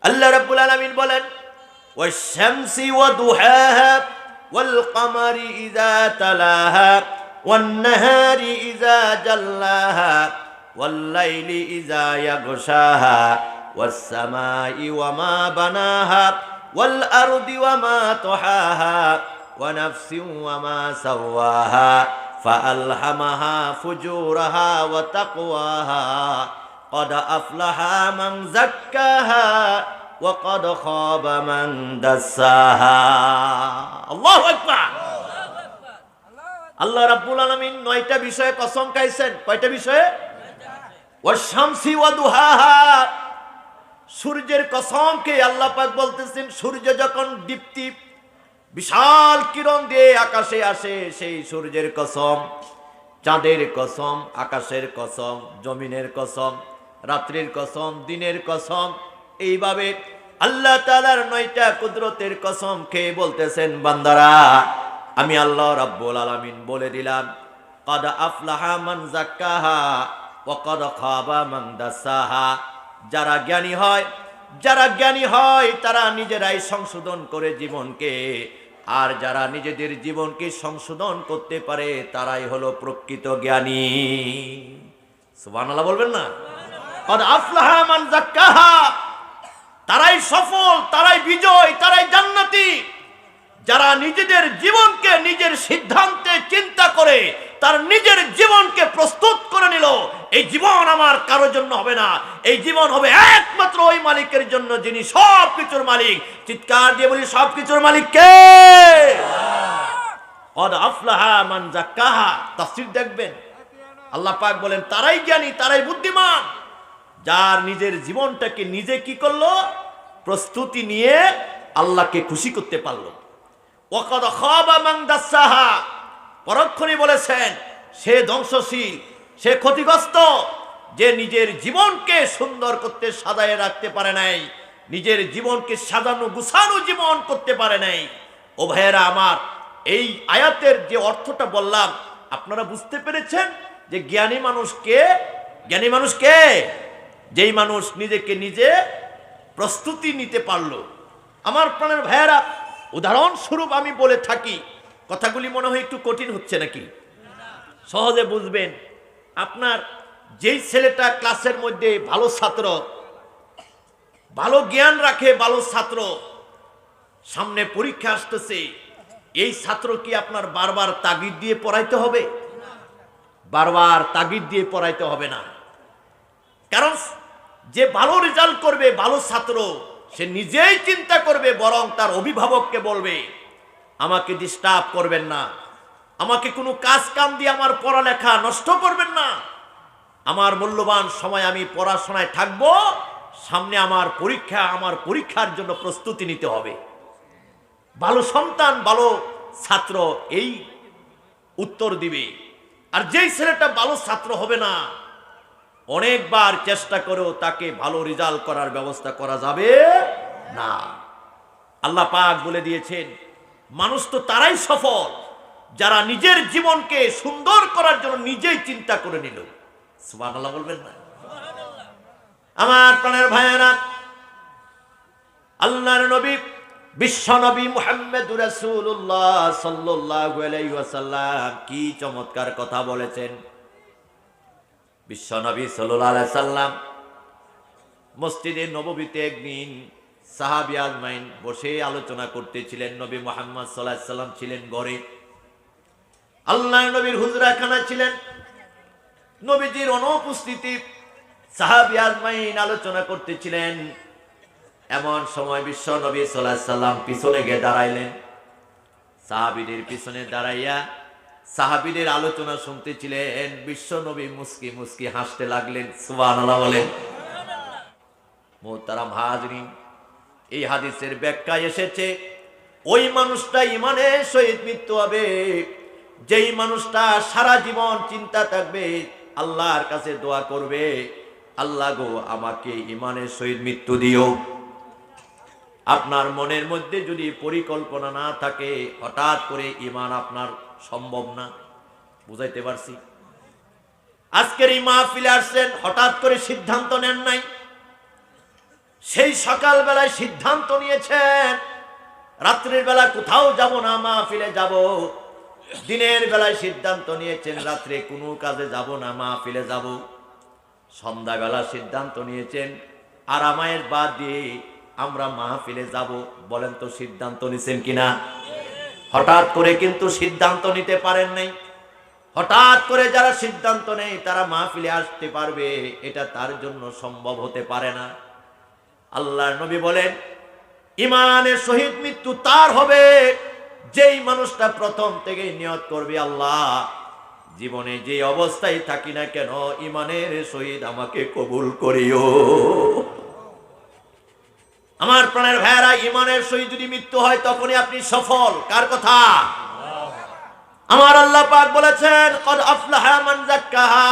আল্লাহ রাব্বুল আলামিন বলেন, ওয়াশ-শামসি ওয়া দুহাহা ওয়াল কামারি ইযা তালাহা ওয়ান নাহারি ইযা জাল্লাহা ওয়াল লাইলি ইযা ইয়াগশাহা ওয়াস সামাই ওয়া মা বানাহা ওয়াল আরদি ওয়া মা তাহাহা ওয়া নাফসিন ওয়া মা সাওয়াহা ফাআলহামাহা ফুজুরাহা ওয়া তাকওয়াহা قد أفلح من زكاها وقد خاب من دساها الله أكبر আল্লাহ রাব্বুল আলামিন 9টা বিষয়ে কসম খাইছেন। কয়টা বিষয়ে? ওয়াশ-শামসি ওয়া দুহাহা, সূর্যের কসম খেয়ে আল্লাহ পাক বলতেছেন, সূর্য যখন দীপ্তি বিশাল কিরণ দিয়ে আকাশে আসে সেই সূর্যের কসম, চাঁদের কসম, আকাশের কসম, জমিনের কসম, রাত্রির কসম, দিনের কসম। এইভাবে আল্লাহ তাআলার 9টা কুদরতের কসম খেয়ে বলতেছেন, বান্দারা আমি আল্লাহ রাব্বুল আলামিন বলে দিলাম, قد أفلح من زكاها وقد خاب من دساها। যারা জ্ঞানী হয় তারা নিজেরাই সংশোধন করে জীবনকে, আর যারা নিজেদের জীবনকে সংশোধন করতে পারে তারাই হলো প্রকৃত জ্ঞানী। সুবহানাল্লাহ বলবেন না? قد أفلح من زكاها, তারাই সফল, তারাই বিজয়, তারাই জান্নাতি। যারা নিজেদের জীবনকে নিজের সিদ্ধান্তে চিন্তা করে তার নিজের জীবনকে প্রস্তুত করে নিল, এই জীবন আমার কারোর জন্য হবে না, এই জীবন হবে একমাত্র ওই মালিকের জন্য যিনি সবকিছুর মালিক। চিৎকার দিয়ে বলি, সবকিছুর মালিক কে? قد أفلح من زكاها। তাফসীর দেখবেন, আল্লাহ পাক বলেন তারাই জ্ঞানী, তারাই বুদ্ধিমান, যার নিজের জীবনটাকে নিজে কি করলো? প্রস্তুতি নিয়ে আল্লাহকে খুশি করতে পারলো। ওয়াকাদ খাবা মান দাসাহা, পরক্ষণে বলেছেন সে ধ্বংসশীল, সে ক্ষতিগ্রস্ত, যে নিজের জীবনকে সুন্দর করতে সাজায় রাখতে পারে নাই, নিজের জীবনকে সাজানো গুছানো জীবন করতে পারে নাই। ও ভাইয়েরা আমার, এই আয়াতের যে অর্থটা বললাম আপনারা বুঝতে পেরেছেন যে জ্ঞানী মানুষ কে? জ্ঞানী মানুষ কে? যেই মানুষ নিজেকে নিজে প্রস্তুতি নিতে পারলো। আমার প্রাণের ভাইয়েরা, উদাহরণস্বরূপ আমি বলে থাকি, কথাগুলি মনে হয় একটু কঠিন হচ্ছে নাকি? সহজে বুঝবেন। আপনার যেই ছেলেটা ক্লাসের মধ্যে ভালো ছাত্র, ভালো জ্ঞান রাখে, ভালো ছাত্র, সামনে পরীক্ষা আসতেছে, এই ছাত্র কি আপনার বারবার তাগিদ দিয়ে পড়াইতে হবে? বারবার তাগিদ দিয়ে পড়াইতে হবে না। কারণ যে ভালো রেজাল্ট করবে, ভালো ছাত্র, সে নিজেই চিন্তা করবে, বরং তার অভিভাবককে বলবে আমাকে ডিস্টার্ব করবেন না, আমাকে কোনো কাজ কাম দিয়ে আমার পড়ালেখা নষ্ট করবেন না, আমার মূল্যবান সময় আমি পড়াশোনায় থাকবো, সামনে আমার পরীক্ষা, আমার পরীক্ষার জন্য প্রস্তুতি নিতে হবে। ভালো সন্তান, ভালো ছাত্র এই উত্তর দিবে। আর যেই ছেলেটা ভালো ছাত্র হবে না, অনেকবার চেষ্টা করেও তাকে ভালো রেজাল্ট করার ব্যবস্থা করা যাবে না। আল্লাহ পাক বলে দিয়েছেন, মানুষ তো তারাই সফল যারা নিজের জীবনকে সুন্দর করার জন্য নিজেই চিন্তা করে নিল। সুবহানাল্লাহ বলবেন না? আমার প্রাণের ভাইয়েরা, আল্লাহর নবী বিশ্ব নবী মুহাম্মদুর রাসূলুল্লাহ সাল্লাল্লাহু আলাইহি ওয়াসাল্লাম কি চমৎকার কথা বলেছেন। বিশ্ব নবী সাল্লাল্লাহু আলাইহি সাল্লাম মসজিদে নববীতে একদিন সাহাবী আজমাইন বসে আলোচনা করতেছিলেন। নবী মুহাম্মদ সাল্লাল্লাহু আলাইহি সাল্লাম ছিলেন ঘরে, আল্লাহর নবীর হুজরাখানা ছিলেন, নবীজির অনুপস্থিতি সাহাবী আজমাইন আলোচনা করতেছিলেন। এমন সময় বিশ্ব নবী সাল্লাল্লাহু আলাইহি সাল্লাম পিছনে গিয়ে দাঁড়াইলেন। সাহাবীদের পিছনে দাঁড়াইয়া সাহাবীদের আলোচনা শুনতেছিলেন। বিশ্ব নবী মুস্কি মুস্কি হাসতে লাগলেন। সুবহানাল্লাহ বলেন। মুহতারাম হাজরিন, এই হাদিসের ব্যাখ্যায় এসেছে ওই মানুষটা ইমানের সহিত মৃত্যু হবে যেই মানুষটা সারা জীবন চিন্তা থাকবে, আল্লাহর কাছে দোয়া করবে, আল্লাহ গো আমাকে ইমানের সহিত মৃত্যু দিও। আপনার মনের মধ্যে যদি পরিকল্পনা না থাকে, হঠাৎ করে ঈমান আপনার সম্ভব না। বুঝাইতে পারছি? আজকের এই মাহফিলে আসছেন, হঠাৎ করে সিদ্ধান্ত নেন নাই, সেই সকালবেলায় সিদ্ধান্ত নিয়েছেন রাত্রির বেলা কোথাও যাব না, মাহফিলে যাব। দিনের বেলায় সিদ্ধান্ত নিয়েছেন রাত্রে কোনো কাজে যাব না, মাহফিলে যাব। সন্ধ্যাবেলা সিদ্ধান্ত নিয়েছেন আরামায়ের বাদ দিয়ে আমরা মাহফিলে যাব। বলেন তো সিদ্ধান্ত নিছেন কিনা? হঠাৎ করে কিন্তু সিদ্ধান্ত নিতে পারেন নাই। হঠাৎ করে যারা সিদ্ধান্ত নেয় তারা মাহফিলে আসতে পারবে, এটা তার জন্য সম্ভব হতে পারে না। আল্লাহর নবী বলেন ঈমানের সহিত মৃত্যু তার হবে যেই মানুষটা প্রথম থেকে নিয়ত করবে, আল্লাহ জীবনে যে অবস্থায় থাকি না কেন ঈমানের সহিত আমাকে কবুল করিও। আমার প্রাণের ভাইয়েরা, ঈমানের সহিত যদি মৃত্যু হয় তখনই আপনি সফল। কার কথা? আমার আল্লাহ পাক বলেছেন কদ আফলাহা মান যাক্কাহা,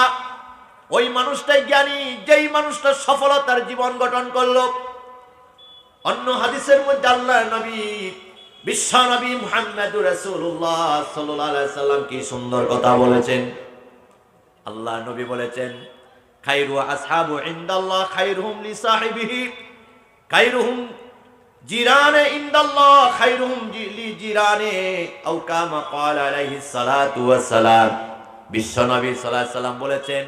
ওই মানুষটাই জ্ঞানী যেই মানুষটা সফলতার জীবন গঠন করলো। অন্য হাদিসের মধ্যে আল্লাহর নবী বিশ্ব নবী মুহাম্মদুর রাসূলুল্লাহ সাল্লাল্লাহু আলাইহি সাল্লাম কি সুন্দর কথা বলেছেন। আল্লাহর নবী বলেছেন খায়রু আসহাবু ইনদাল্লাহ খায়রুহুম লিসাহিবিহি খায়রুহুম জিরানে ইনদাল্লাহ খায়রুহুম লিজিরানে আও কামা ক্বালা আলাইহিস সালাতু ওয়াস সালাম। বিশ্ব নবী সাল্লাল্লাহু আলাইহি সাল্লাম বলেছেন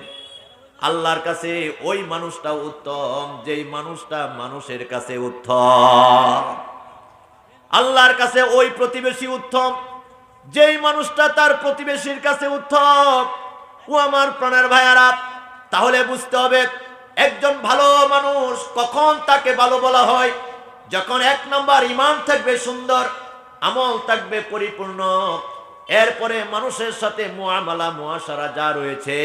আল্লাহর কাছে ওই মানুষটা উত্তম যেই মানুষটা মানুষের কাছে উত্তম। আল্লাহর কাছে ওই প্রতিবেশী উত্তম যেই মানুষটা তার প্রতিবেশীর কাছে উত্তম। ও আমার প্রাণের ভাইয়ারা, তাহলে বুঝতে হবে একজন ভালো মানুষ কখন তাকে ভালো বলা হয়, যখন এক নম্বর ঈমান থাকবে সুন্দর, আমল থাকবে পরিপূর্ণ, এরপরে মানুষের সাথে মুআমালা মুআশারা যা রয়েছে,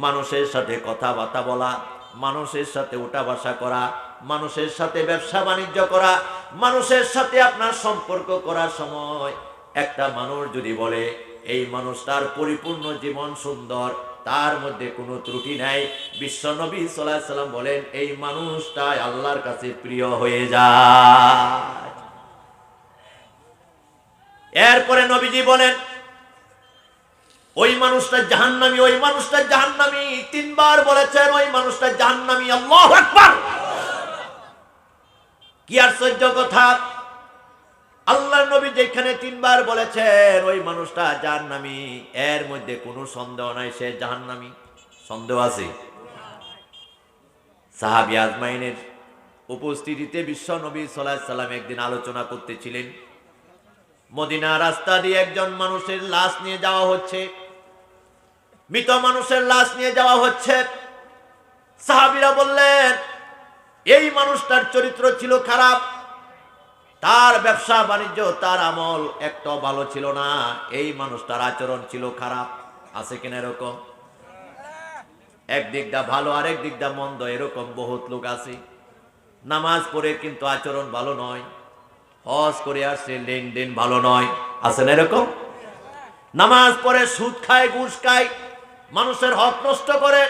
মানুষের সাথে কথাবার্তা বলা, মানুষের সাথে উঠা বসা করা, মানুষের সাথে ব্যবসা বাণিজ্য করা, মানুষের সাথে আপনার সম্পর্ক করার সময় একটা মানুষ যদি বলে এই মানুষটার পরিপূর্ণ জীবন সুন্দর, তার মধ্যে কোনো ত্রুটি নাই, বিশ্ব নবী সাল্লাল্লাহু আলাইহি সাল্লাম বলেন এই মানুষটা আল্লাহর কাছে প্রিয় হয়ে যায়। এরপরে নবীজি বলেন ওই মানুষটা জাহান্নামী, ওই মানুষটা জাহান্নামী। তিনবার বলেছেন ওই মানুষটা জাহান্নামী। আল্লাহু আকবার! কি আশ্চর্য কথা! আল্লাহর নবী যেখানে তিনবার বলেছেন ওই মানুষটা জাহান্নামী, এর মধ্যে কোনো সন্দেহ নাই সে জাহান্নামী। সন্দেহ আছে? সাহাবী আজমাইনের উপস্থিতিতে বিশ্ব নবী সাল্লাল্লাহু আলাইহি সাল্লাম একদিন আলোচনা করতেছিলেন। মদিনা রাস্তা দিয়ে একজন মানুষের লাশ নিয়ে যাওয়া হচ্ছে, মৃত মানুষের লাশ নিয়ে যাওয়া হচ্ছে। সাহাবীরা বললেন এই মানুষটার চরিত্র ছিল খারাপ, তার ব্যবসা বাণিজ্য তার আমল একটাও ভালো ছিল না, এই মানুষটার আচরণ ছিল খারাপ। আছে কিনা এরকম? একদিক দা ভালো আরেক দিক দা মন্দ, এরকম বহুত লোক আছে। নামাজ পড়ে কিন্তু আচরণ ভালো নয়, হজ করে আসছে লেনদেন ভালো নয়। আছে না এরকম? নামাজ পড়ে সুদ খায়, ঘুষ খায়, মানুষের হক নষ্ট করে,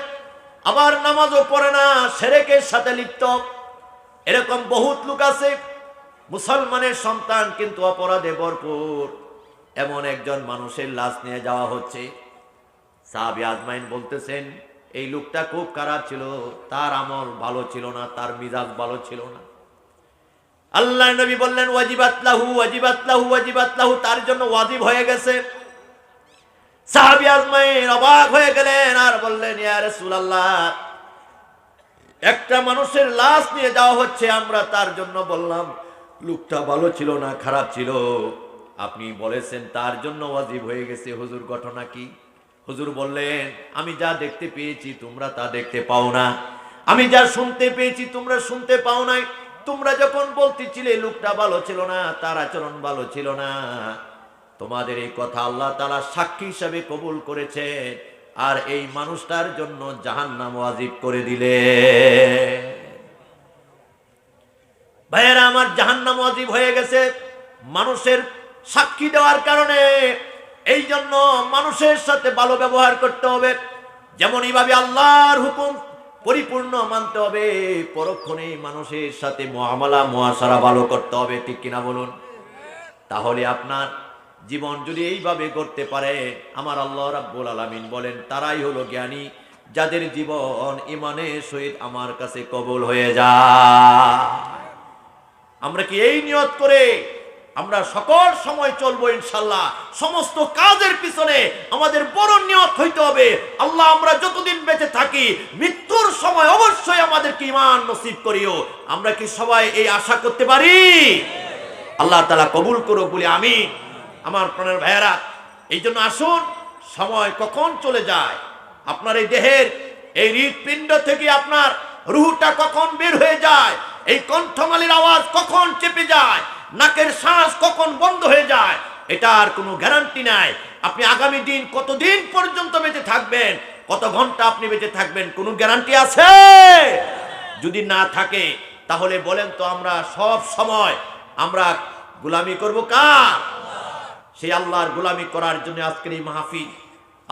আবার নামাজও পড়ে না, শিরকের সাথে লিপ্ত, এরকম বহুত লোক আছে। মুসলমানের সন্তান কিন্তু অপরাধে ভরপুর। এমন একজন মানুষের লাশ নিয়ে যাওয়া হচ্ছে। সাহাবী আজমাইন বলতেছেন এই লোকটা খুব খারাপ ছিল, তার আমল ভালো ছিল না, তার মিজাজ ভালো ছিল না। আল্লাহর নবী বললেন ওয়াজিবাত লাহু ওয়াজিবাত লাহু ওয়াজিবাত লাহু, তার জন্য ওয়াজিব হয়ে গেছে। সাহাবী আজমাইন অবাক হয়ে গেলেন আর বললেন ইয়া রাসূলুল্লাহ, একটা মানুষের লাশ নিয়ে যাওয়া হচ্ছে, আমরা তার জন্য বললাম লোকটা ভালো ছিল না খারাপ ছিল, আপনি বলেছেন তার জন্য ওয়াজিব হয়ে গেছে, হুজুর ঘটনা কি? হুজুর বললেন আমি যা দেখতে পেয়েছি তোমরা তা দেখতে পাও না, আমি যা শুনতে পেয়েছি তোমরা শুনতে পাও নাই। তোমরা যখন বলতেছিলে লোকটা ভালো ছিল না, তার আচরণ ভালো ছিল না, তোমাদের এই কথা আল্লাহ তাআলা সাক্ষী হিসাবে কবুল করেছে, আর এই মানুষটার জন্য জাহান্নাম ওয়াজিব করে দিলে। ভাইয়েরা আমার, জাহান্নাম ওয়াজিব হয়ে গেছে মানুষের সাক্ষী দেওয়ার কারণে। এই জন্য মানুষের সাথে ভালো ব্যবহার করতে হবে, যেমন এইভাবে আল্লাহর হুকুম পরিপূর্ণ মানতে হবে, পরক্ষণে মানুষের সাথে মুআমালা মুআশারা ভালো করতে হবে। ঠিক কিনা বলুন? তাহলে আপনার জীবন যদি এইভাবে করতে পারে, আমার আল্লাহ রাব্বুল আলামিন বলেন তারাই হলো জ্ঞানী যাদের জীবন ইমানের সহিত আমার কাছে কবুল হয়ে যায়। আমরা কি এই নিয়ত করে আমরা সকল সময় চলবো ইনশাআল্লাহ? সমস্ত কাজের পিছনে আমাদের বড় নিয়ত হইতে হবে, আল্লাহ আমরা যতদিন বেঁচে থাকি মৃত্যুর সময় অবশ্যই আমাদেরকে ঈমান নসিব করিও। আমরা কি সবাই এই আশা করতে পারি? আল্লাহ তাআলা কবুল করুক বলি আমিন। আমার প্রাণের ভাইয়েরা, এই জন্য আসুন, সময় কখন চলে যায়, আপনার এই দেহের এই হৃৎপিণ্ড থেকে আপনার রুহটা কখন বের হয়ে যায়, এই কণ্ঠনালীর আওয়াজ কখন চেপে যায়, নাকের শ্বাস কখন বন্ধ হয়ে যায়, এটার কোনো গ্যারান্টি নাই। আপনি আগামী দিন কতদিন পর্যন্ত বেঁচে থাকবেন, কত ঘন্টা আপনি বেঁচে থাকবেন, কোনো গ্যারান্টি আছে? যদি না থাকে তাহলে বলেন তো আমরা সব সময় আমরা গোলামি করব কার? সেই আল্লাহর গোলামি করার জন্য আজকের এই মাহফিল।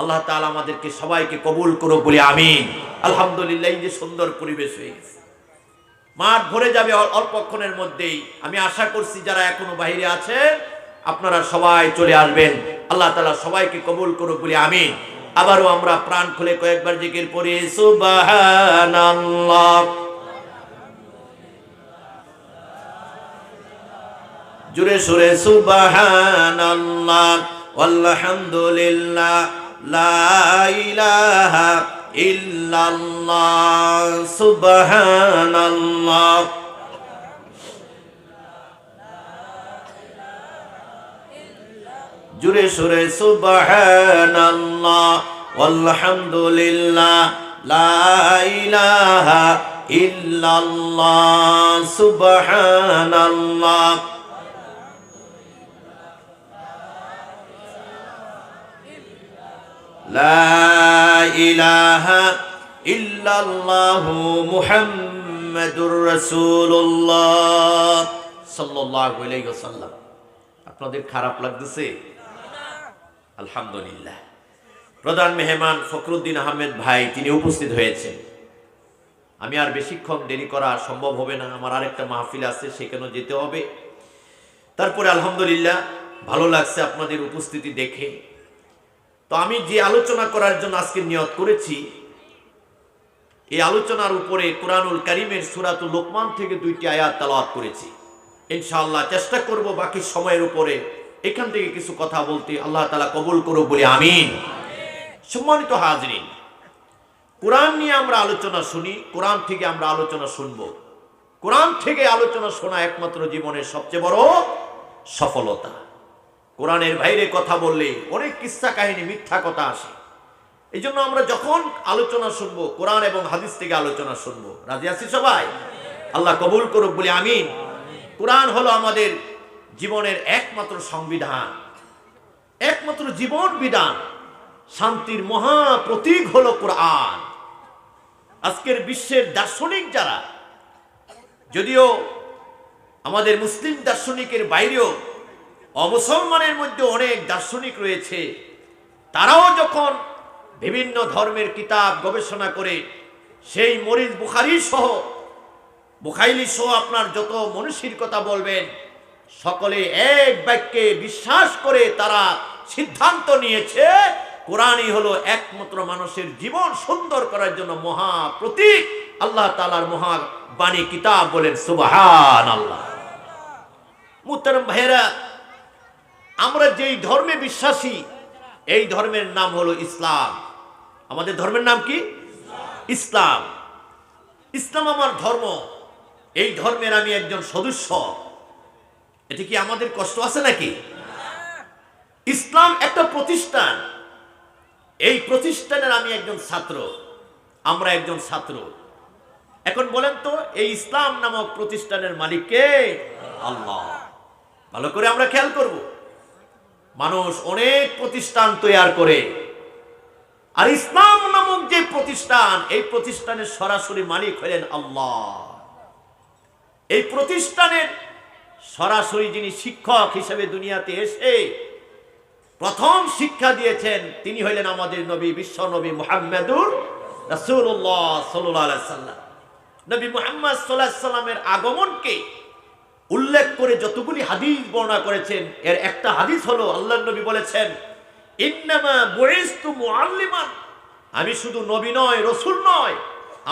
আল্লাহ তাআলা আমাদেরকে সবাইকে কবুল করুক বলি আমিন। আলহামদুলিল্লাহ, এই যে সুন্দর পরিবেশ হয়ে গেছে, মাঠ ভরে যাবে অল্পক্ষণের মধ্যেই। আমি আশা করছি যারা এখনো বাইরে আছেন আপনারা সবাই চলে আসবেন। আল্লাহ তাআলা সবাইকে কবুল করুক বলি আমিন। আবারও আমরা প্রাণ খুলে কয়েকবার জিকির পড়ি সুবহানাল্লাহ, জুড়ে সুরে সুবহানাল্লাহ, আলহামদুলিল্লাহ, লা ইলাহা ইল্লাল্লাহ, সুবহানাল্লাহ, জুড়ে সুরে সুবহানাল্লাহ, আলহামদুলিল্লাহ, লা ইলাহা ইল্লাল্লাহ, সুবহানাল্লাহ, লা ইলাহা ইল্লাল্লাহু মুহাম্মাদুর রাসূলুল্লাহ সাল্লাল্লাহু আলাইহি ওয়াসাল্লাম। আপনাদের খারাপ লাগতেছে? আলহামদুলিল্লাহ। প্রধান মেহমান ফখরুদ্দিন আহমেদ ভাই তিনি উপস্থিত হয়েছেন। আমি আর বেশিক্ষণ দেরি করা সম্ভব হবে না, আমার আরেকটা মাহফিল আছে, সেখানেও যেতে হবে। তারপরে আলহামদুলিল্লাহ ভালো লাগছে আপনাদের উপস্থিতি দেখে। তো আমি যে আলোচনা করার জন্য আজকে নিয়ত করেছি, এই আলোচনার উপরে কুরআনুল কারীমের সূরাতুল লোকমান থেকে 2টি আয়াত তেলাওয়াত করেছি। ইনশাআল্লাহ চেষ্টা করব বাকি সময়ের উপরে এখান থেকে কিছু কথা বলতে। আল্লাহ তাআলা কবুল করুক বলি আমিন। সম্মানিত হাজরিন, কোরআন নিয়ে আমরা আলোচনা শুনি, কোরআন থেকে আমরা আলোচনা শুনবো। কোরআন থেকে আলোচনা শোনা একমাত্র জীবনের সবচেয়ে বড় সফলতা। কোরআনের বাইরে কথা বললে অনেক কিস্সা কাহিনী, মিথ্যা কথা আসে। এই জন্য আমরা যখন আলোচনা শুনবো কোরআন এবং হাদিস থেকে আলোচনা শুনবো। রাজি আছি সবাই? আল্লাহ কবুল করুক বলি আমিন। কোরআন হলো আমাদের জীবনের একমাত্র সংবিধান, একমাত্র জীবন বিধান। শান্তির মহা প্রতীক হলো কোরআন। আজকের বিশ্বের দার্শনিক যারা, যদিও আমাদের মুসলিম দার্শনিকের বাইরেও অমুসলমানের মধ্যে অনেক দার্শনিক রয়েছে, তারাও যখন বিভিন্ন ধর্মের কিতাব গবেষণা করে সেই মরিস বুখারী সহ বুখাইলি সহ আপনার যত মনীষীর কথা বলবেন, সকলে এক বাক্যে বিশ্বাস করে তারা সিদ্ধান্ত নিয়েছে কোরআনই হলো একমাত্র মানুষের জীবন সুন্দর করার জন্য মহা প্রতীক। আল্লাহ তাআলার মহা বাণী কিতাব বলেন সুবহানাল্লাহ। মুহতারাম ভাইরা, আমরা যেই ধর্মে বিশ্বাসী এই ধর্মের নাম হলো ইসলাম। আমাদের ধর্মের নাম কি? ইসলাম। ইসলাম আমার ধর্ম, এই ধর্মের আমি একজন সদস্য। এটি কি আমাদের কষ্ট আছে নাকি? ইসলাম একটা প্রতিষ্ঠান, এই প্রতিষ্ঠানের আমি একজন ছাত্র, আমরা একজন ছাত্র। এখন বলেন তো, এই ইসলাম নামক প্রতিষ্ঠানের মালিক কে? আল্লাহ। ভালো করে আমরা খেয়াল করব। মানুষ অনেক প্রতিষ্ঠান তৈরি করে, আর ইসলাম নামক যে প্রতিষ্ঠান, এই প্রতিষ্ঠানের সরাসরি মালিক হলেন আল্লাহ। এই প্রতিষ্ঠানের সরাসরি যিনি শিক্ষক হিসেবে দুনিয়াতে এসে প্রথম শিক্ষা দিয়েছেন তিনি হলেন আমাদের নবী, বিশ্ব নবী মুহাম্মদুর রাসূলুল্লাহ সাল্লাল্লাহু আলাইহি সাল্লাম। নবী মুহাম্মদ সাল্লাল্লাহু আলাইহি সাল্লামের আগমনকে উল্লেখ করে যতগুলি হাদিস বর্ণনা করেছেন, এর একটা হাদিস হলো আল্লাহর নবী বলেছেন, ইন্নামা বুইসতু মুআল্লিমান, আমি শুধু নবী নয়, রসুল নয়,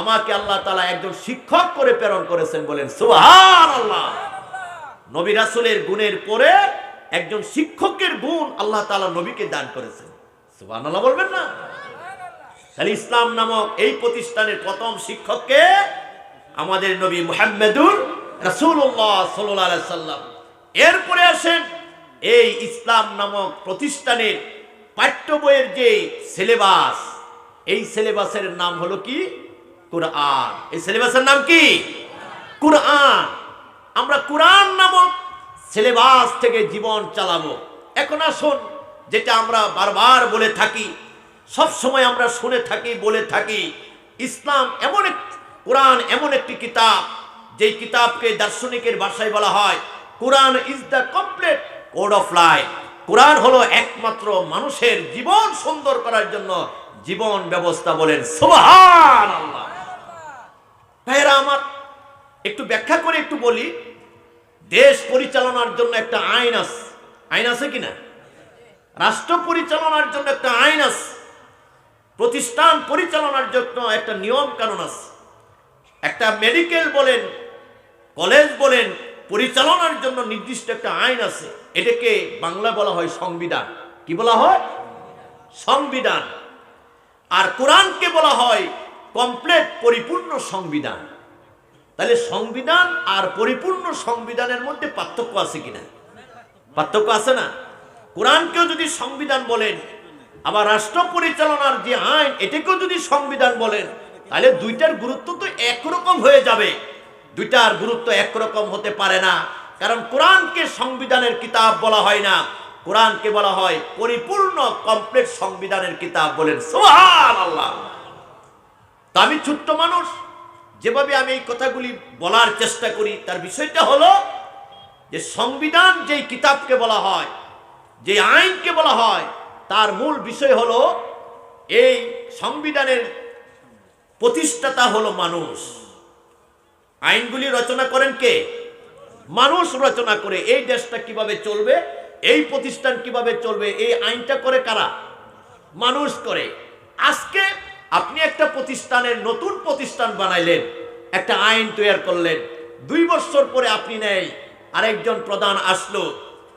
আমাকে আল্লাহ তাআলা একজন শিক্ষক করে প্রেরণ করেছেন। বলেন সুবহানাল্লাহ। নবী রাসূলের গুণের পরে একজন শিক্ষকের গুণ আল্লাহ তাআলা নবীকে দান করেছেন। সুবহানাল্লাহ বলবেন না? তাহলে ইসলাম নামক এই প্রতিষ্ঠানের প্রথম শিক্ষককে আমাদের নবী মুহাম্মদুর রাসূলুল্লাহ সাল্লাল্লাহু আলাইহি সাল্লাম। এরপরে আসেন এই ইসলাম নামক প্রতিষ্ঠানের পাঠ্য বইয়ের যে সিলেবাস, এই সিলেবাসের নাম হলো কি? কুরআন। এই সিলেবাসের নাম কি? কুরআন। আমরা কুরআন নামক সিলেবাস থেকে জীবন চালাবো। এখন আসুন, যেটা আমরা বারবার বলে থাকি, সব সময় আমরা শুনে থাকি, বলে থাকি, ইসলাম এমন এক, কুরআন এমন একটি কিতাব, যেই কিতাবকে দার্শনিকের ভাষায় বলা হয় Quran is the complete code of life. Quran হলো একমাত্র মানুষের জীবন সুন্দর করার জন্য জীবন ব্যবস্থা। বলেন সুবহানাল্লাহ। ভাইরা আমার, একটু ব্যাখ্যা করে একটু বলি। দেশ পরিচালনার জন্য একটা আইন আছে, আইন আছে কিনা? রাষ্ট্র পরিচালনার জন্য একটা আইন আছে, প্রতিষ্ঠান পরিচালনার জন্য একটা নিয়ম কানুন আছে। একটা মেডিকেল বলেন, কলেজ বলেন, পরিচালনার জন্য নির্দিষ্ট একটা আইন আছে। এটাকে বাংলা বলা হয় সংবিধান। কি বলা হয়? সংবিধান। আর কোরআনকে বলা হয় কমপ্লিট, পরিপূর্ণ সংবিধান। তাহলে সংবিধান আর পরিপূর্ণ সংবিধানের মধ্যে পার্থক্য আছে কিনা? পার্থক্য আছে না? কোরআনকেও যদি সংবিধান বলেন, আবার রাষ্ট্র পরিচালনার যে আইন, এটাকেও যদি সংবিধান বলেন, তাহলে দুইটার গুরুত্ব তো একরকম হয়ে যাবে। দুইটার গুরুত্ব একরকম হতে পারে না। কারণ কোরআনকে সংবিধানের কিতাব বলা হয় না, কোরআনকে বলা হয় পরিপূর্ণ কমপ্লিট সংবিধানের কিতাব। বলেন সুবহানাল্লাহ। তো আমি ছোট্ট মানুষ, যেভাবে আমি এই কথাগুলি বলার চেষ্টা করি, তার বিষয়টা হলো যে সংবিধান যেই কিতাবকে বলা হয়, যে আইনকে বলা হয়, তার মূল বিষয় হলো এই সংবিধানের প্রতিষ্ঠাতা হলো মানুষ। আইনগুলি রচনা করেন কে? মানুষ রচনা করে। এই দেশটা কিভাবে চলবে, এই প্রতিষ্ঠান কিভাবে চলবে, এই আইনটা করে কারা? মানুষ করে। আজকে আপনি একটা প্রতিষ্ঠানের নতুন প্রতিষ্ঠান বানাইলেন, একটা আইন তৈরি করলেন, 2 বছর পরে আপনি নেই আরেকজন প্রধান আসলো,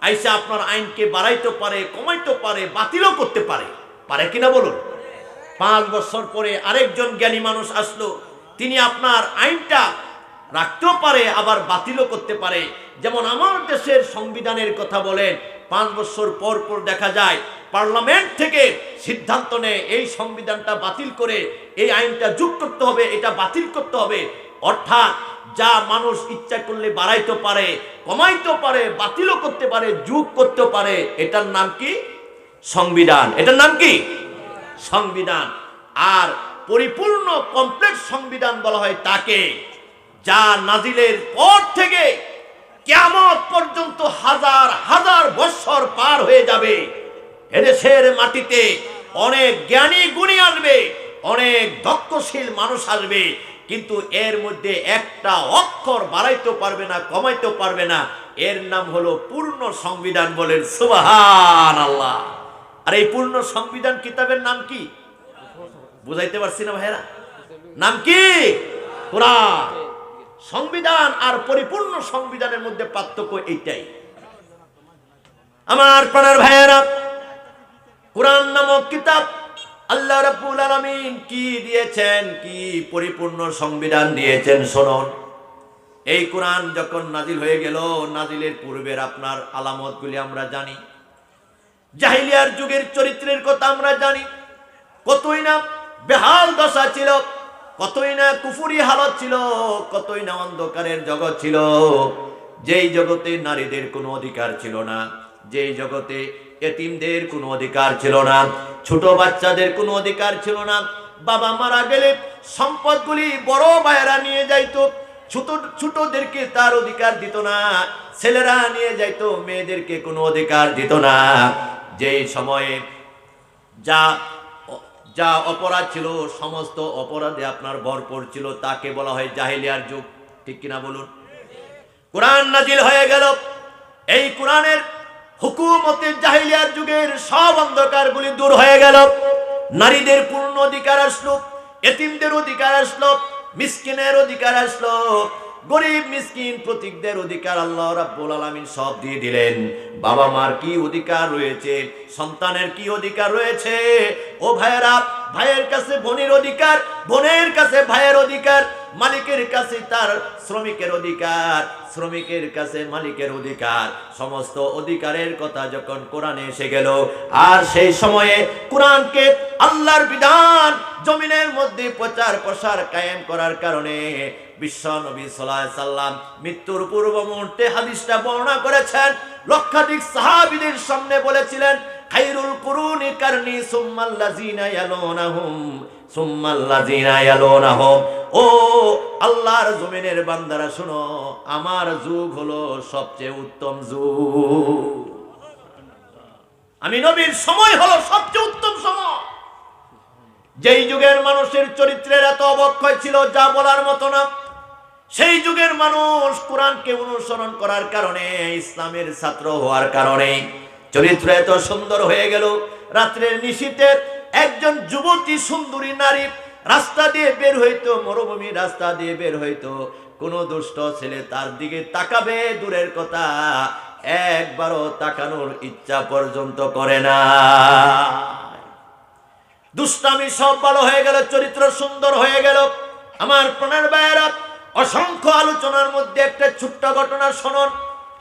আইসা আপনার আইনকে বাড়াইতে পারে, কমাইতে পারে, বাতিলও করতে পারে। পারে কিনা বলুন? 5 বছর পরে আরেকজন জ্ঞানী মানুষ আসলো, তিনি আপনার আইনটা রাখতেও পারে, আবার বাতিলও করতে পারে। যেমন আমার দেশের সংবিধানের কথা বলেন, 5 বছর পর পর দেখা যায় পার্লামেন্ট থেকে সিদ্ধান্ত নেয় এই সংবিধানটা বাতিল করে এই আইনটা যোগ করতে হবে, এটা বাতিল করতে হবে। অর্থাৎ যা মানুষ ইচ্ছা করলে বাড়াইতে পারে, কমাইতে পারে, বাতিলও করতে পারে, যোগ করতে পারে, এটার নাম কি? সংবিধান। এটার নাম কি? সংবিধান। আর পরিপূর্ণ কমপ্লিট সংবিধান বলা হয় তাকে, যা নাজিলের পর থেকে কিয়ামত পর্যন্ত হাজার হাজার বছর পার হয়ে যাবে। এদেশের মাটিতে অনেক জ্ঞানী গুণী আসবে, অনেক দক্ষশীল মানুষ আসবে, কিন্তু এর মধ্যে একটা অক্ষর বাড়াইতে পারবে না, কমাইতে পারবে না। এর নাম হলো পূর্ণ সংবিধান। বলেন সুবহানাল্লাহ। আর এই পূর্ণ সংবিধান কিতাবের নাম কি? বুঝাইতে পারছি না ভাইরা? নাম কি? কোরআন। সংবিধান আর পরিপূর্ণ সংবিধানের মধ্যে পার্থক্য এইটাই। আমার প্রাণের ভাইয়েরা, কোরআন নামক কিতাব আল্লাহ রাব্বুল আলামিন কি দিয়েছেন, কি পরিপূর্ণ সংবিধান দিয়েছেন শুনুন। এই কোরআন যখন নাজিল হয়ে গেল, নাজিলের পূর্বের আপনার আলামতগুলি আমরা জানি, জাহিলিয়ার যুগের চরিত্রের কথা আমরা জানি। কতই না বেহাল দশা ছিল, কতই না কুফরি হালত ছিল, কতই না অন্ধকারের জগৎ ছিল, যেই জগতে নারীদের কোনো অধিকার ছিল না, যেই জগতে এতিমদের কোনো অধিকার ছিল না, ছোট বাচ্চাদের কোনো অধিকার ছিল না। বাবা মারা গেলে সম্পদগুলি বড় ভাইয়েরা নিয়ে যাইতো, ছোটদেরকে তার অধিকার দিত না, ছেলেরা নিয়ে যাইতো, মেয়েদেরকে কোনো অধিকার দিত না। যেই সময়ে যা যা অপরাধ ছিল, সমস্ত অপরাধে আপনার ভরপুর ছিল, তাকে বলা হয় জাহিলিয়ার যুগ। ঠিক কিনা বলুন? কোরআন নাজিল হয়ে গেল, এই কোরআনের হুকুমতে জাহিলিয়ার যুগের সব অন্ধকারগুলি দূর হয়ে গেল। নারীদের পূর্ণ অধিকার আসলো, এতিমদের অধিকার আসলো, মিসকিনের অধিকার আসলো, গরিব মিসকিন প্রতীকদের অধিকার আল্লাহ রাব্বুল আলামিন সব দিয়ে দিলেন। বাবা মার কি অধিকার রয়েছে, সন্তানের কি অধিকার রয়েছে, ও ভাইয়েরা, ভাইয়ের কাছে বোনের অধিকার, বোনের কাছে ভাইয়ের অধিকার, মালিকের কাছে তার শ্রমিকের অধিকার, শ্রমিকের কাছে মালিকের অধিকার। সমস্ত অধিকারের কথা যখন কোরআনে এসে গেল, আর সেই সময়ে কোরআনকে আল্লাহর বিধান জমিনের মধ্যে প্রচার প্রসার কায়েম করার কারণে বিশ্ব নবী সাল্লাল্লাহু আলাইহি সাল্লাম মৃত্যুর পূর্ব মুহূর্তে হাদিসটা বর্ণনা করেছেন। লক্ষাধিক সাহাবীদের সামনে বলেছিলেন, খায়রুল কুরুনি কারনি সুম্মাল্লাযিনা ইয়ালুনাহুম সুম্মাল্লাযিনা ইয়ালুনাহুম। ও আল্লাহর জমিনের বান্দারা শোনো, আমার যুগ হলো সবচেয়ে উত্তম যুগ। আমি নবীর সময় হলো সবচেয়ে উত্তম সময়। যেই যুগের মানুষের চরিত্রের এত অবক্ষয় ছিল যা বলার মতো না, সেই যুগের মানুষ কোরআনকে অনুসরণ করার কারণে, ইসলামের ছাত্র হওয়ার কারণে চরিত্র এত সুন্দর হয়ে গেল। রাত্রের নিশীথে একজন যুবতী সুন্দরী নারী রাস্তা দিয়ে বের হইতো, মরুভূমি রাস্তা দিয়ে বের হইতো, কোন দুষ্ট ছেলে তার দিকে তাকাবে দূরের কথা, একবারও তাকানোর ইচ্ছা পর্যন্ত করে না। দুষ্টামি সব ভালো হয়ে গেল, চরিত্র সুন্দর হয়ে গেল। আমার প্রাণের ভাইয়েরা, অসংখ্য আলোচনার মধ্যে একটা ছোট্ট ঘটনা শুনুন।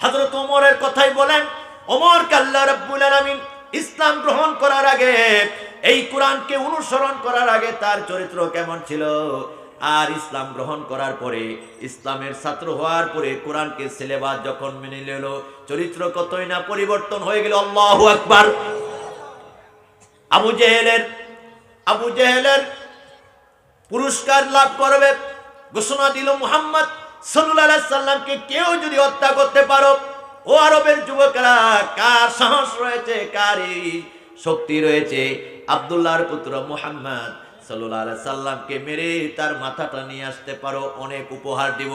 হযরত ওমরের কথাই বলেন, ওমরকে আল্লাহ রাব্বুল আলামিন ইসলাম গ্রহণ করার আগে, এই কোরআনকে অনুসরণ করার আগে তার চরিত্র কেমন ছিল, আর ইসলাম গ্রহণ করার পরে, ইসলামের ছাত্র হওয়ার পরে কোরআনকে সিলেবাস যখন মেনে নিল, চরিত্র কতই না পরিবর্তন হয়ে গেল। আল্লাহু আকবার। আবু জেহেলের পুরস্কার লাভ করবে ঘোষণা দিল মুহাম্মদ সাল্লাল্লাহু আলাইহি সাল্লামকে কেউ যদি হত্যা করতে পারো, ও আরবের যুবকেরা, কার সাহস রয়েছে, কার এই শক্তি রয়েছে, আব্দুল্লাহর পুত্র মুহাম্মদ সাল্লাল্লাহু আলাইহি সাল্লামকে মেরে তার মাথাটা নিয়ে আসতে পারো, অনেক উপহার দিব।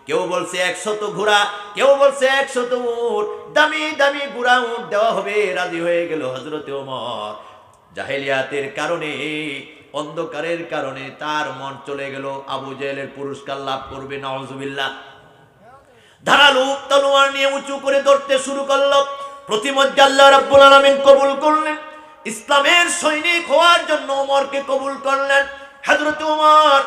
কেউ বলছে 100 ঘোড়া, কেউ বলছে 100 উট, দামি দামি ঘোড়া উট দেওয়া হবে। রাজি হয়ে গেল হযরত ওমর। জাহেলিয়াতের কারণে, অন্ধকারের কারণে তার মন চলে গেল আবু জেহেলের পুরস্কার লাভ করবে। নাউজুবিল্লাহ। ধারালো তলোয়ার নিয়ে উঁচু করে ধরতে শুরু করলো। প্রতিমধ্যে আল্লাহ রাব্বুল আলামিন কবুল করলেন, ইসলামের সৈনিক হওয়ার জন্য ওমরকে কবুল করলেন। হযরত ওমর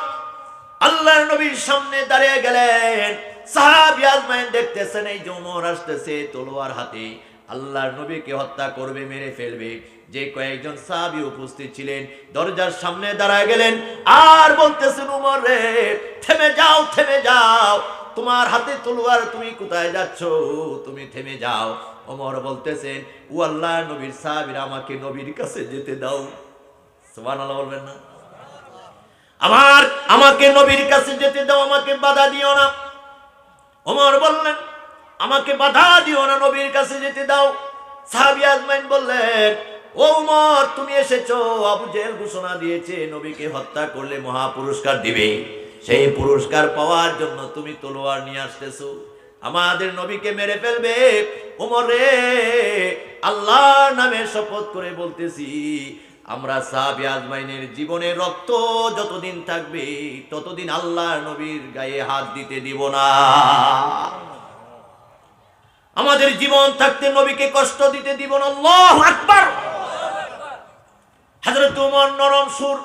আল্লাহর নবীর সামনে দাঁড়িয়ে গেলেন। সাহাবী আজমাইন দেখতেছেন, এই যে ওমর আসতেছে তলোয়ার হাতে, আল্লাহর নবীকে হত্যা করবে, মেরে ফেলবে। যে কয়েকজন সাহাবী উপস্থিত ছিলেন দরজার সামনে দাঁড়ায় গেলেন, আর বলতেছেন, ওমর রে, থেমে যাও, থেমে যাও, তোমার হাতে তলোয়ার, তুমি কোথায় যাচ্ছ, তুমি থেমে যাও। ওমর বলতেছেন, ও আল্লাহর নবীর সাহাবীরা, আমাকে নবীর কাছে যেতে দাও। সুবহানাল্লাহ বলবেন না? আমাকে নবীর কাছে যেতে দাও, আমাকে বাধা দিও না। ওমর বললেন, আমাকে বাধা দিও না, নবীর কাছে যেতে দাও। সাহাবী আজমাইন বললেন, ও ওমর, তুমি এসেছো, আবু জেহেল ঘোষণা দিয়েছে নবীকে হত্যা করলে মহা পুরস্কার দিবে, সেই পুরস্কার পাওয়ার জন্য তুমি তলোয়ার নিয়ে আসতেছো, আমাদের নবীকে মেরে ফেলবে। ওমর রে, আল্লাহর নামে শপথ করে বলতেছি, আমরা সাহাবী আজমাইনের জীবনে রক্ত যতদিন থাকবে ততদিন আল্লাহর নবীর গায়ে হাত দিতে দিব না। আমাদের জীবন থাকতে নবীকে কষ্ট দিতে দিব না। আল্লাহু আকবার। হযরত ওমর নরম সুর,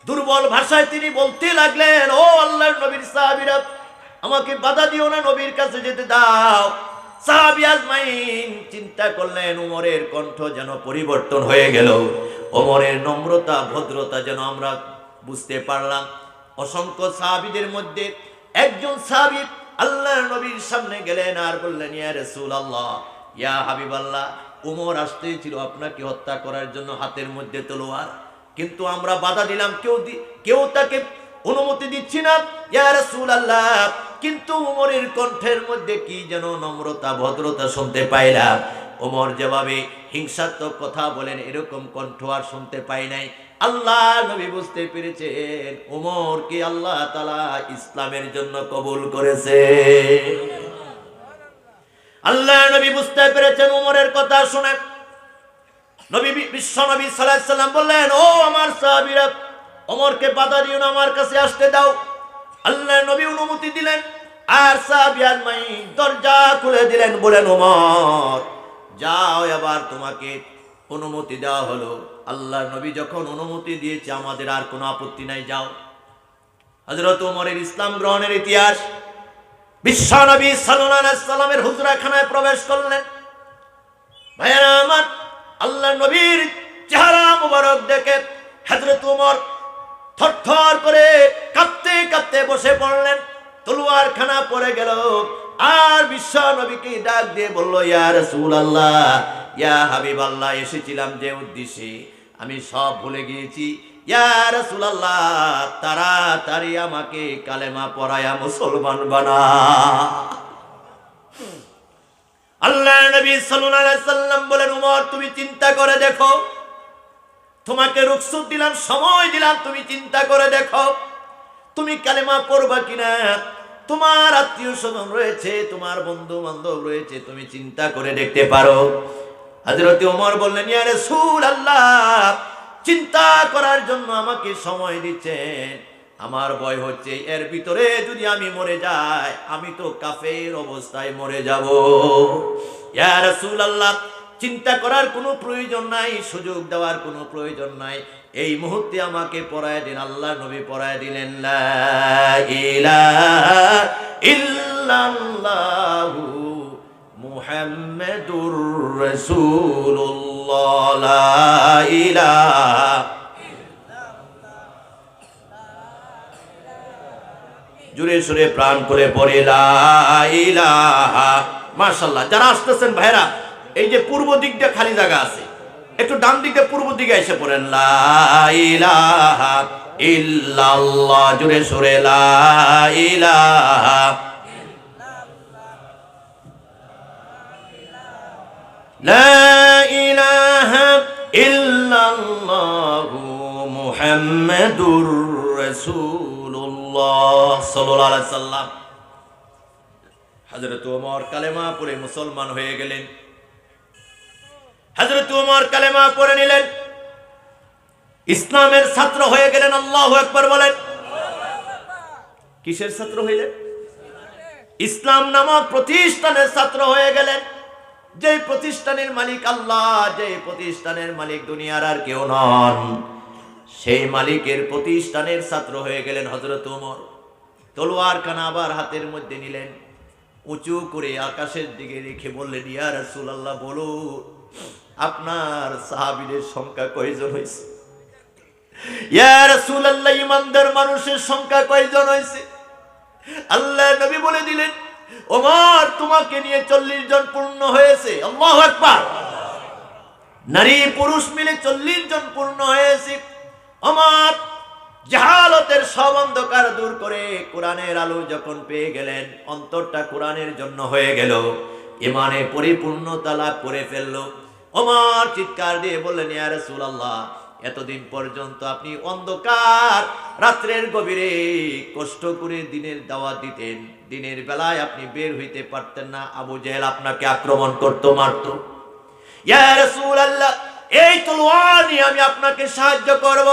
দুর্বল ভাষায় তিনি বলতে লাগলেন, ও আল্লাহর নবীর সাহাবীরা, আমাকে বাধা দিও না, নবীর কাছে যেতে দাও। সাহাবী আজমাইন চিন্তা করলেন, ওমরের কণ্ঠ যেন পরিবর্তন হয়ে গেল, ওমরের নম্রতা ভদ্রতা যেন আমরা বুঝতে পারলাম। অসংখ্য সাহাবীদের মধ্যে একজন সাহাবী আল্লাহর নবীর সামনে গেলেন আর বললেন, ইয়া রাসূলুল্লাহ, ইয়া হাবিবাল্লাহ, ওমর আসতেই ছিল আপনাকে হত্যা করার জন্য, হাতের মধ্যে তলোয়ার, কিন্তু আমরা বাধা দিলাম, কেউ তাকে অনুমতি দিচ্ছি না, ইয়া রাসূলুল্লাহ। কিন্তু ওমরের কণ্ঠের মধ্যে কি যেন নম্রতা ভদ্রতা শুনতে পাইলাম। ওমর যেভাবে হিংসাত্মক কথা বলেন, এরকম কণ্ঠ আর শুনতে পাই নাই। আল্লাহ নবী বুঝতে পেরেছেন ওমরকে আল্লাহ তাআলা ইসলামের জন্য কবুল করেছে। আল্লাহ নবী বুঝতে পেরেছেন ওমরের কথা শুনে বিশ্ব নবী সাল্লাল্লাহু আলাইহি সাল্লাম বললেন, ও আমার সাহাবীরা, ওমরকে বাধা দিও না, আমার কাছে আসতে দাও। আল্লাহর নবী অনুমতি দিলেন, আর সাহাবী আজমাইন দরজা খুলে দিলেন, বলেন ওমর যাও, এবার তোমাকে অনুমতি দেওয়া হলো। আল্লাহর নবী যখন অনুমতি দিয়েছে, আমাদের আর কোনো আপত্তি নাই, যাও। হযরত ওমরের ইসলাম গ্রহণের ইতিহাস। বিশ্ব নবী সাল্লাল্লাহু আলাইহি সাল্লামের হুজরাখানায় প্রবেশ করলেন। ভাইয়েরা আমার, আল্লাহর নবীর চেহারা মুবারক দেখে হযরত ওমর থরথর করে কাঁপতে কাঁপতে বসে পড়লেন। তলোয়ার খানা পড়ে গেল। আর বিশ্ব নবীকে ডাক দিয়ে বলল, ইয়া রাসূলুল্লাহ, ইয়া হাবিবাল্লাহ, এসেছিলাম যে উদ্দেশ্যে, আমি সব ভুলে গিয়েছি। ইয়া রাসূলুল্লাহ, তাড়াতাড়ি আমাকে কালেমা পড়ায়া মুসলমান বানা। আল্লাহর নবী সাল্লাল্লাহু আলাইহি সাল্লাম বলেন, ওমর তুমি চিন্তা করে দেখো, তোমাকে রুখসত দিলাম, সময় দিলাম, তুমি চিন্তা করে দেখো তুমি কালেমা পড়বা কিনা। তোমার আত্মীয় স্বজন রয়েছে, তোমার বন্ধু বান্ধব রয়েছে, তুমি চিন্তা করে দেখতে পারো। হযরত ওমর বললেন, ইয়া রাসূলুল্লাহ, চিন্তা করার জন্য আমাকে সময় দিচ্ছেন, আমার ভয় হচ্ছে এর ভিতরে যদি আমি মরে যাই, আমি তো কাফের অবস্থায় মরে যাব। ইয়া রাসূলুল্লাহ, চিন্তা করার কোনো প্রয়োজন নাই, সুযোগ দেওয়ার কোনো প্রয়োজন নাই, এই মুহূর্তে আমাকে পড়ায় দিন। আল্লাহ নবী পড়ায় দিলেন, লা ইলাহা ইল্লাল্লাহু মুহাম্মাদুর রাসূলুল্লাহ, লা ইলাহা। জোরে সুরে প্রাণ করে পড়ে লা ইলাহা। মাশাআল্লাহ। যারা আসতেছেন ভাইরা, এই যে পূর্ব দিকটা খালি জায়গা আছে, একটু ডান দিকে পূর্ব দিকে এসে পড়েন, লা ইলাহা ইল্লাল্লাহ, জোরে সুরে লা ইলাহা লা ইলাহা ইল্লাল্লাহু মুহাম্মাদুর রাসূলুল্লাহ সাল্লাল্লাহু আলাইহি সাল্লাম। হযরত ওমর কালেমা পড়ে মুসলমান হয়ে গেলেন। হযরত ওমর কালেমা পড়ে নিলেন, ইসলামের ছাত্র হয়ে গেলেন। আল্লাহু আকবার বলেন। কিসের ছাত্র হইলেন? ইসলাম নামক প্রতিষ্ঠানের ছাত্র হয়ে গেলেন। যে প্রতিষ্ঠানের মালিক আল্লাহ, যে প্রতিষ্ঠানের মালিক দুনিয়ার আর কেউ নন, সেই মালিকের প্রতিষ্ঠানের ছাত্র হয়ে গেলেন হযরত ওমর। তলোয়ার খানা আবার হাতের মধ্যে নিলেন, উঁচু করে আকাশের দিকে রেখে বললেন, ইয়া রাসূলুল্লাহ, বলুন আপনার সাহাবীদের সংখ্যা কয়জন হয়েছে? ইয়া রাসূলুল্লাহ, ইমানদার মানুষের সংখ্যা কয়জন হয়েছে? আল্লাহর নবী বলে দিলেন, ওমর তোমাকে নিয়ে 40 জন পূর্ণ হয়েছে। আল্লাহু আকবার। নারী পুরুষ মিলে 40 জন পূর্ণ হয়েছে। ওমর জাহালতের সব অন্ধকার দূর করে কোরআনের আলো যখন পেয়ে গেলেন, অন্তরটা কোরআনের জন্য হয়ে গেল, ঈমানে পরিপূর্ণতা লাভ করে ফেলল। ওমর চিৎকার দিয়ে বললেন, ইয়া রাসূলুল্লাহ, এতদিন পর্যন্ত আপনি অন্ধকার রাত্রের গভীরে কষ্ট করে দিনের দাওয়াত দিতেন, দিনের বেলায় আপনি বের হইতে পারতেন না, আবু জেহেল আপনাকে আক্রমণ করত, মারত। ইয়া রাসূলুল্লাহ, এই তলোয়ার নিয়ে আমি আপনাকে সাহায্য করব।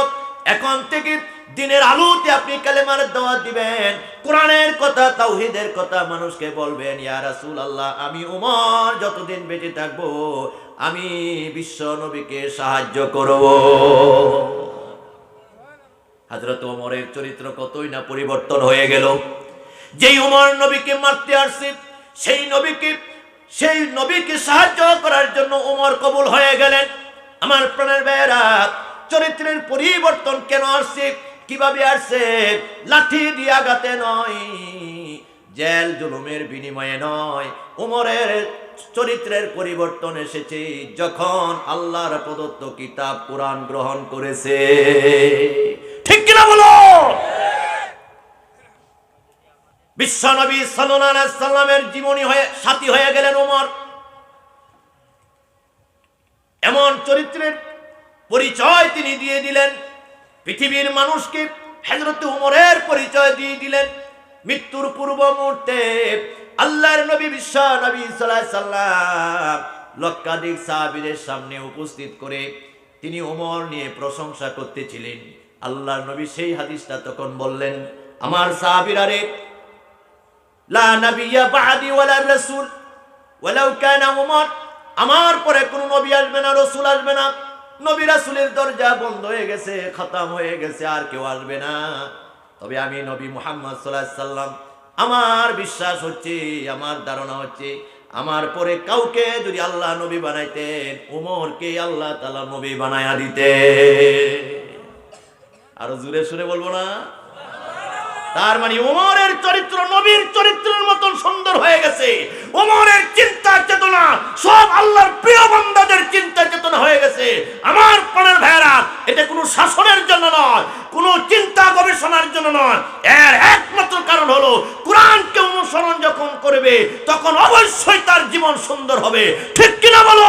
এখন থেকে দিনের আলোতে আপনি কালেমার দাওয়াত দিবেন, কোরআনের কথা, তাওহীদের কথা মানুষকে বলবেন। ইয়া রাসূলুল্লাহ, আমি ওমর যতদিন বেঁচে থাকব, আমি বিশ্ব নবীকে সাহায্য করব। হযরত ওমরের চরিত্র কতই না পরিবর্তন হয়ে গেল। যেই ওমর নবীকে মারতে আসছে, সেই নবীকে সাহায্য করার জন্য ওমর কবুল হয়ে গেলেন। আমার প্রাণের ভাইয়েরা, চরিত্রের পরিবর্তন কেন আসছে, কিভাবে আসছে? লাঠি দিয়ে আঘাতে নয়, জেল জুলুমের বিনিময়ে নয়। ওমরের চরিত্রের পরিবর্তন এসেছে যখন আল্লাহর প্রদত্ত কিতাব কোরআন গ্রহণ করেছে। ঠিক কিনা বলো? বিশ্ব নবী সাল্লাল্লাহু আলাইহি সাল্লামের জীবনী হয়ে সাথী হয়ে গেলেন ওমর। এমন চরিত্রের পরিচয় তিনি দিয়ে দিলেন, পৃথিবীর মানুষকে হযরত ওমরের পরিচয় দিয়ে দিলেন। মৃত্যুর পূর্ব মুহূর্তে আল্লাহর নবী বিশ্ব নবী সাল্লাল্লাহু আলাইহি সাল্লাম লক্ষাধিক সাহাবীদের সামনে উপস্থিত করে তিনি ওমর নিয়ে প্রশংসা করতেছিলেন। আল্লাহর নবী সেই হাদিসটা তখন বললেন, আমার সাহাবীরা রে, লা নাবিয়্যা বা'দি ওয়ালা রাসূল ওয়ালাউ কানা উমর, আমার পরে কোনো নবী আসবে না, রাসূল আসবে না, নবী রাসূলের দরজা বন্ধ হয়ে গেছে, খতম হয়ে গেছে, আর কেউ আসবে না। তবে আমি নবী মুহাম্মদ সাল্লাল্লাহু আলাইহি সাল্লাম, আমার বিশ্বাস হচ্ছে, আমার ধারণা হচ্ছে, আমার পরে কাউকে যদি আল্লাহ নবী বানাইতেন, উমরকে আল্লাহ তাআলা নবী বানায়া দিতেন। আরো জোরে সুরে বলবো না? তার মানে উমরের চরিত্র নবীর চরিত্রের মতন সুন্দর হয়ে গেছে। উমরের চিন্তা চেতনা সব আল্লাহর প্রিয় বান্দাদের চিন্তা চেতনা হয়ে গেছে। আমার প্রাণের ভাইরা, এটা কোনো শাসনের জন্য নয়, কোনো চিন্তা গবেষণার জন্য নয়, এর একমাত্র কারণ হলো কোরআনকে অনুসরণ যখন করবে তখন অবশ্যই তার জীবন সুন্দর হবে। ঠিক কিনা বলো?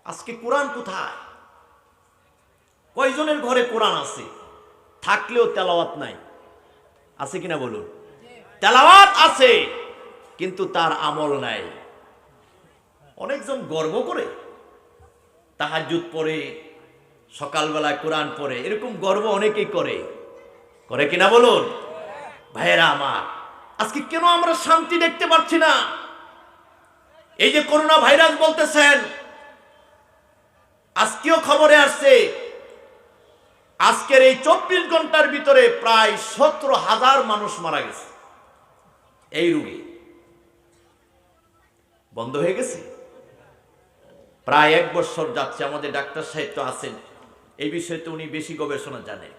আজকে কোরআন কোথায়? কয়জনের ঘরে কোরআন আছে? থাকলেও তেলাওয়াত নাই। আছে কিনা বলুন? তেলাওয়াত আছে কিন্তু তার আমল নাই। অনেকজন গর্ব করে তাহাজ্জুদ পড়ে, সকালবেলায় কোরআন পড়ে, এরকম গর্ব অনেকেই করে। করে কিনা বলুন? ভাইয়েরা আমার, আজকে কেন আমরা শান্তি দেখতে পাচ্ছি না? এই যে করোনা ভাইরাস বলতেছেন, আজকেও খবরে আসছে আজকের এই 24 ঘন্টার ভিতরে প্রায় 17,000 মানুষ মারা গেছে। এই রোগে বন্ধ হয়ে গেছে, প্রায় 1 বছর যাচ্ছে। আমাদের ডাক্তার সাহেব তো আছেন, এই বিষয়ে তো উনি বেশি গবেষণা জানেন।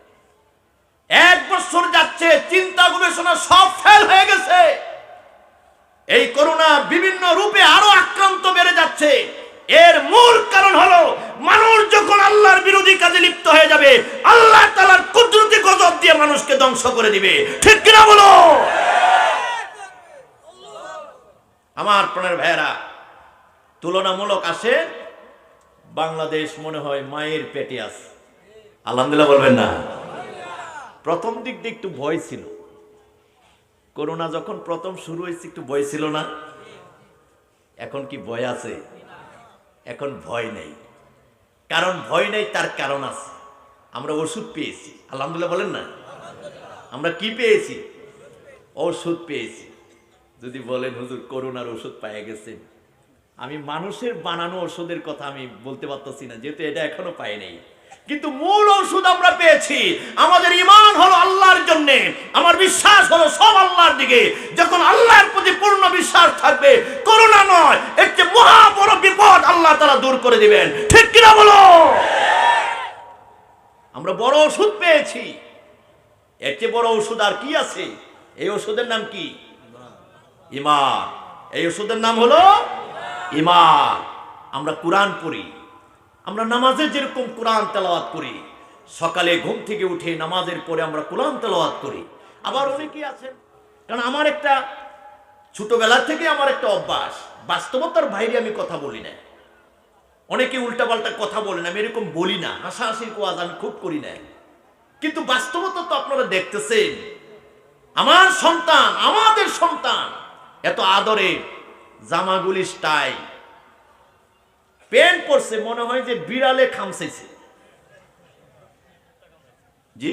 1 বছর যাচ্ছে, চিন্তা গবেষণা সব ফেল হয়ে গেছে। এই করোনা বিভিন্ন রূপে আরো আক্রান্ত বেড়ে যাচ্ছে। এর মূল কারণ হলো মানুষ যখন আল্লাহর বিরোধী কাজে লিপ্ত হয়ে যাবে, আল্লাহ তাআলার কুদরতি গজব দিয়ে মানুষকে ধ্বংস করে দিবে। ঠিক কিনা বলো? আমার প্রাণের ভাইয়েরা, তুলনামূলক আসে বাংলাদেশ মনে হয় মায়ের পেটে আছে। আলহামদুলিল্লাহ বলবেন না? প্রথম দিক দিয়ে একটু ভয় ছিল, করোনা যখন প্রথম শুরু হয়েছে একটু ভয় ছিল না? এখন কি ভয় আছে? এখন ভয় নেই। কারণ ভয় নেই, তার কারণ আছে। আমরা ওষুধ পেয়েছি। আলহামদুলিল্লাহ বলেন না? আমরা কি পেয়েছি? ওষুধ পেয়েছি। যদি বলেন হুজুর করোনার ওষুধ পেয়ে গেছেন, আমি মানুষের বানানো ওষুধের কথা আমি বলতে পারতেছি না, যেহেতু এটা এখনো পাই নাই। কিন্তু মূল ওষুধ আমরা পেয়েছি। আমাদের ঈমান হলো আল্লাহর জন্য, আমার বিশ্বাস হলো সব আল্লাহর দিকে। যখন আল্লাহর প্রতি পূর্ণ বিশ্বাস থাকবে, করোনা নয়, এর চেয়ে মহা বড় বিপদ আল্লাহ তাআলা দূর করে দিবেন। ঠিক কিনা বলো? আমরা বড় ওষুধ পেয়েছি। এর চেয়ে বড় ওষুধ আর কি আছে? এই ওষুধের নাম কি? ঈমান। এই ওষুধের নাম হলো ঈমান। আমরা কোরআন পড়ি, আমরা নামাজে যেরকম কোরআন তেলাওয়াত করি, সকালে ঘুম থেকে উঠে নামাজের পরে আমরা কোরআন তেলাওয়াত করি। আবার অনেকেই আছেন, কারণ আমার একটা ছোটবেলা থেকে আমার একটা অভ্যাস, বাস্তবতার বাইরে আমি কথা বলি না। অনেকে উল্টাপাল্টা কথা বলেন, আমি এরকম বলি না। হাসাহাসির কাজ আমি খুব করি না, কিন্তু বাস্তবতা তো আপনারা দেখতেছেন। আমার সন্তান, আমাদের সন্তান এত আদরে জামাগুলি স্টাইল, প্যান্ট পরছে, মনে হয় যে বিড়ালে খামসাইছে। জি,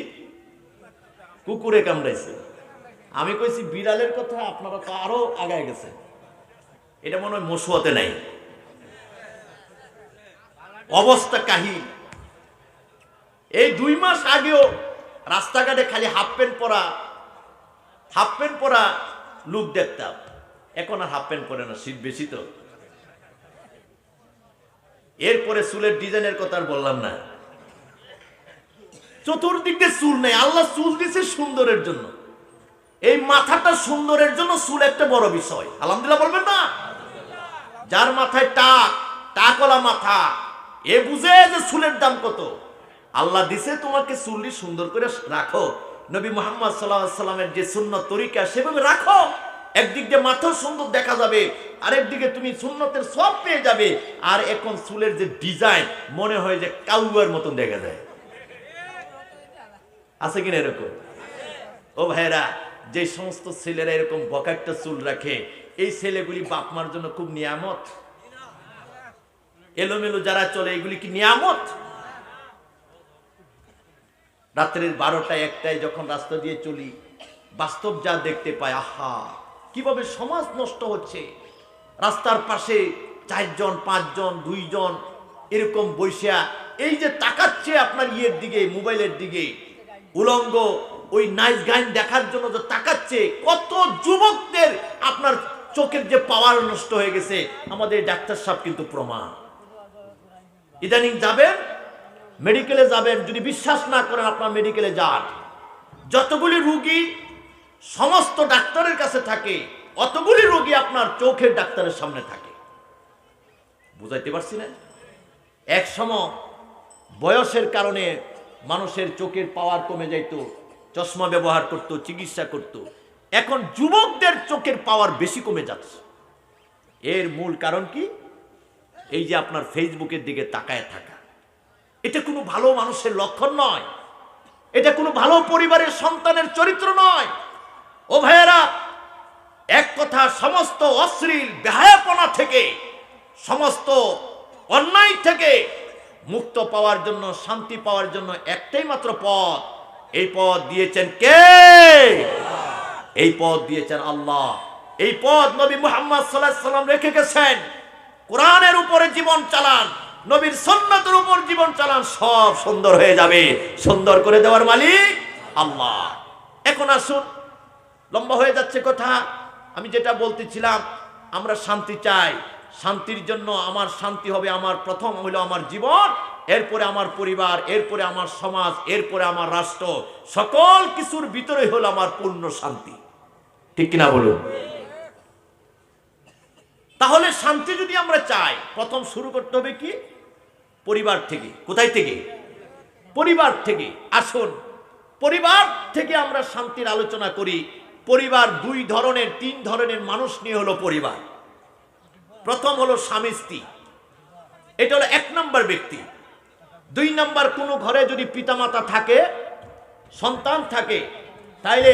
কুকুরে কামড়াইছে। আমি কইছি বিড়ালের কথা, আপনারা তো আরো আগায় গেছে। এটা মনে হয় মসুয়াতে নাই। অবস্থা কাহিল। এই 2 মাস আগেও রাস্তাঘাটে খালি হাফ প্যান্ট পরা লোক দেখতাম। এখন আর হাফ প্যান্ট পরে না, শীত বেশি তো। এরপরে চুলের ডিজাইনের কথা আর বললাম না। চতুর্দিকে চুল নেই, আল্লাহ চুল দিয়েছে সুন্দরের জন্য। এই মাথাটা সুন্দরের জন্য চুল একটা বড় বিষয়। আলহামদুলিল্লাহ বলবেন না? যার মাথায় টাকওয়ালা মাথা, এ বুঝে যে চুলের দাম কত। আল্লাহ দিছে তোমাকে চুলটি সুন্দর করে রাখো। নবী মুহাম্মদ সাল্লাল্লাহু আলাইহি সাল্লামের যে সুন্নত তরিকা, সেভাবে রাখো। একদিক দিয়ে মাথা সুন্দর দেখা যাবে, আরেক দিকে তুমি সুন্নতের সব পেয়ে যাবে। আর এখন চুলের যে ডিজাইন, মনে হয় যে কাউয়ার মতন দেখা যায়। আছে কিনা এরকম? ও ভাইরা, যে সমস্ত ছেলেরা এরকম বকাট্টা চুল রাখে, এই ছেলেগুলি বাপ মার জন্য খুব নিয়ামত। এলোমেলো যারা চলে, এগুলি কি নিয়ামত? রাত্রের 12টায় 1টায় যখন রাস্তা দিয়ে চলি, বাস্তব যা দেখতে পাই, আহা কিভাবে সমাজ নষ্ট হচ্ছে। রাস্তার পাশে 4 জন 5 জন 2 জন এরকম বৈশা এই যে তাকাচ্ছে আপনার ইয়ের দিকে, মোবাইলের দিকে, উলঙ্গ ওই নাইস গান দেখার জন্য যে তাকাচ্ছে, কত যুবকদের আপনার চোখের যে পাওয়ার নষ্ট হয়ে গেছে। আমাদের ডাক্তার সাহেব কিন্তু প্রমাণ। ইদানিং যাবেন, মেডিকেলে যাবেন, যদি বিশ্বাস না করেন আপনার মেডিকেলে যান, যতগুলি রোগী সমস্ত ডাক্তারের কাছে থাকে, অতগুলি রোগী আপনার চোখের ডাক্তারের সামনে থাকে। বুঝাইতে পারছি না? এক সময় বয়সের কারণে মানুষের চোখের পাওয়ার কমে যাইতো, চশমা ব্যবহার করত, চিকিৎসা করত। এখন যুবকদের চোখের পাওয়ার বেশি কমে যাচ্ছে। এর মূল কারণ কি? এই যে আপনার ফেসবুকের দিকে তাকায় থাকা। এটা কোনো ভালো মানুষের লক্ষণ নয়, এটা কোনো ভালো পরিবারের সন্তানের চরিত্র নয়। ও ভাইয়েরা, এক কথা, সমস্ত অশ্লীল বেহায়াপনা থেকে, সমস্ত অন্যায় থেকে মুক্ত পাওয়ার জন্য, শান্তি পাওয়ার জন্য একটাই মাত্র পথ। এই পথ দিয়েছেন কে? এই পথ দিয়েছেন আল্লাহ। এই পথ নবী মুহাম্মদ সাল্লাল্লাহু আলাইহি ওয়াসাল্লাম রেখে গেছেন। কোরআনের উপরে জীবন চালান, নবীর সুন্নাতের উপর জীবন চালান, সব সুন্দর হয়ে যাবে। সুন্দর করে দেওয়ার মালিক আল্লাহ। এখন আসুন, লম্বা হয়ে যাচ্ছে কথা। আমি যেটা বলতেছিলাম, আমরা শান্তি চাই। শান্তির জন্য আমার শান্তি হবে, আমার প্রথম হলো আমার জীবন, এরপরে আমার পরিবার, এরপরে আমার সমাজ, এরপরে আমার রাষ্ট্র। সকল কিছুর ভিতরে হলো আমার পূর্ণ শান্তি। ঠিক কিনা বলুন? তাহলে শান্তি যদি আমরা চাই, প্রথম শুরু করতে হবে কি? পরিবার থেকে। কোথায় থেকে? পরিবার থেকে। আসুন, পরিবার থেকে আমরা শান্তির আলোচনা করি। পরিবার 2 ধরনের 3 ধরনের মানুষ নিয়ে হলো পরিবার। প্রথম হলো স্বামী স্ত্রী, এটা হলো 1 নম্বর ব্যক্তি। 2 নম্বর, কোনো ঘরে যদি পিতামাতা থাকে, সন্তান থাকে, তাইলে